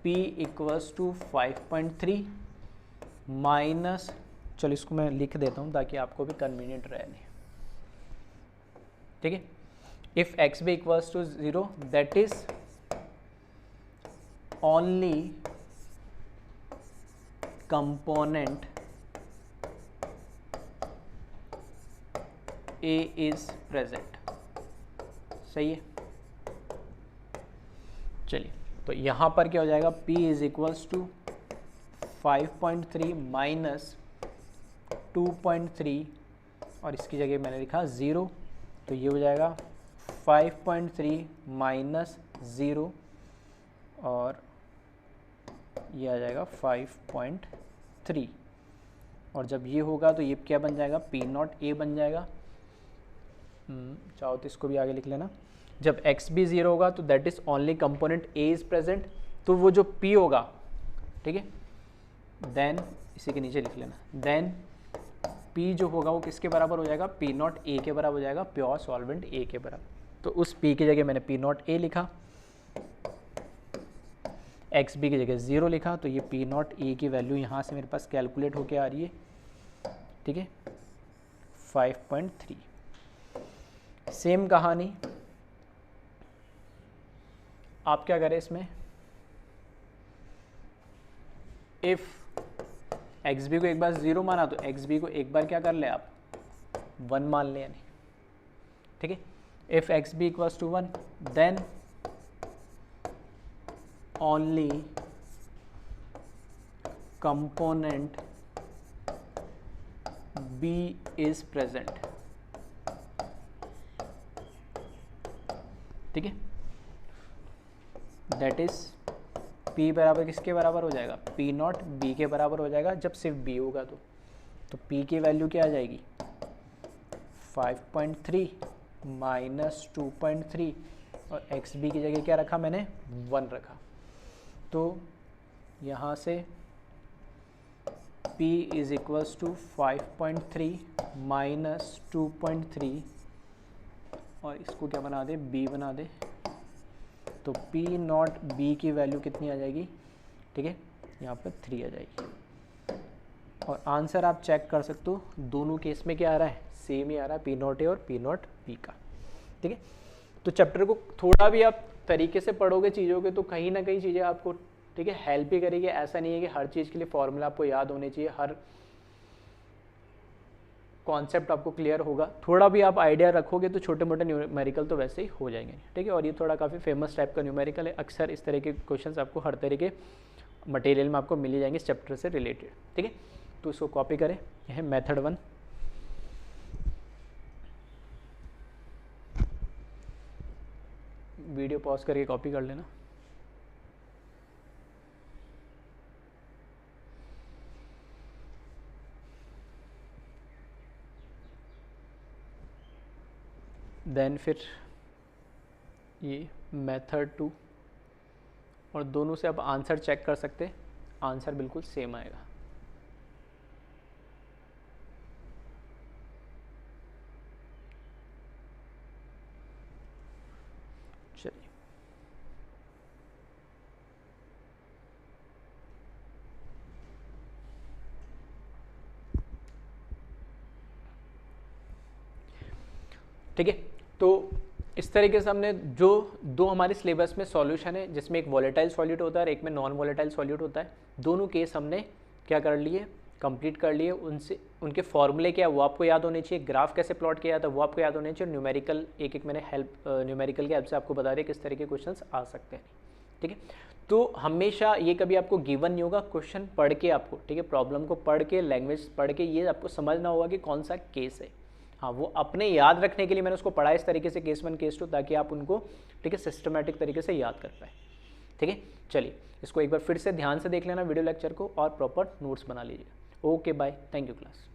P इक्वल्स टू 5.3 माइनस, चलो इसको मैं लिख देता हूँ ताकि आपको भी कन्वीनियंट रहे, ठीक है। If X B equals to 0 that is only component A is present, सही है। चलिए तो यहाँ पर क्या हो जाएगा, P is equals to 5.3 minus 2.3 और इसकी जगह मैंने लिखा 0, तो ये हो जाएगा 5.3 माइनस 0 और ये आ जाएगा 5.3, और जब ये होगा तो ये क्या बन जाएगा, P0 A बन जाएगा। चाहो तो इसको भी आगे लिख लेना। जब एक्स भी 0 होगा तो that is only component A is present, तो वो जो P होगा, ठीक है, देन इसी के नीचे लिख लेना, देन P जो होगा वो किसके बराबर हो जाएगा, P0 A के बराबर हो जाएगा, प्योर सॉल्वेंट A के बराबर। तो उस P की जगह मैंने P0 A लिखा, एक्स बी की जगह 0 लिखा, तो ये P0 A की वैल्यू यहाँ से मेरे पास कैलकुलेट होके आ रही है, ठीक है, 5.3। सेम कहानी आप क्या करें इसमें, इफ एक्स बी को एक बार 0 माना तो एक्स बी को एक बार क्या कर ले आप 1 मान ले, यानी ठीक है। If X B equals to 1 then only component B is present, ठीक है। दैट इज P बराबर किसके बराबर हो जाएगा, P0 B के बराबर हो जाएगा जब सिर्फ B होगा तो P की वैल्यू क्या आ जाएगी 5.3 माइनस 2.3 और एक्स बी की जगह क्या रखा मैंने 1 रखा, तो यहाँ से P is equals to 5.3 minus 2.3 और इसको क्या बना दे B बना दे, तो P0 B की वैल्यू कितनी आ जाएगी, ठीक है, यहाँ पर 3 आ जाएगी। और आंसर आप चेक कर सकते हो, दोनों केस में क्या आ रहा है, सेम ही आ रहा है, P0 A और P0 B का, ठीक है। तो चैप्टर को थोड़ा भी आप तरीके से पढ़ोगे चीज़ों के तो कहीं ना कहीं चीज़ें आपको, ठीक है, हेल्प ही करेगी। ऐसा नहीं है कि हर चीज़ के लिए फॉर्मूला आपको याद होने चाहिए, हर कॉन्सेप्ट आपको क्लियर होगा। थोड़ा भी आप आइडिया रखोगे तो छोटे मोटे न्यूमेरिकल तो वैसे ही हो जाएंगे, ठीक है। और ये थोड़ा काफ़ी फेमस टाइप का न्यूमेरिकल है, अक्सर इस तरह के क्वेश्चंस आपको हर तरह के मटेरियल में आपको मिल ही जाएंगे इस चैप्टर से रिलेटेड, ठीक है। तो इसको कॉपी करें, यह है मेथड 1। वीडियो पॉज करके कॉपी कर लेना। देन फिर ये मेथड 2 और दोनों से आप आंसर चेक कर सकते, आंसर बिल्कुल सेम आएगा। चलिए ठीक है, तो इस तरीके से हमने जो दो हमारे सिलेबस में सॉल्यूशन है, जिसमें एक वॉलेटाइल सॉल्यूट होता है और एक में नॉन वॉलेटाइल सॉल्यूट होता है, दोनों केस हमने क्या कर लिए, कंप्लीट कर लिए। उनसे उनके फॉर्मूले क्या वो आपको याद होने चाहिए, ग्राफ कैसे प्लॉट किया जाता है वो आपको याद होने चाहिए, न्यूमेरिकल एक एक मैंने न्यूमेरिकल के हेल्प से आपको बता दिया किस तरह के क्वेश्चंस आ सकते हैं, ठीक है। तो हमेशा ये कभी आपको गिवन नहीं होगा, क्वेश्चन पढ़ के आपको, ठीक है, प्रॉब्लम को पढ़ के, लैंग्वेज पढ़ के ये आपको समझना होगा कि कौन सा केस है। हाँ, वो अपने याद रखने के लिए मैंने उसको पढ़ा इस तरीके से, केस 1 केस 2, ताकि आप उनको, ठीक है, सिस्टमैटिक तरीके से याद कर पाए, ठीक है। चलिए इसको एक बार फिर से ध्यान से देख लेना वीडियो लेक्चर को और प्रॉपर नोट्स बना लीजिए। Okay bye, thank you class.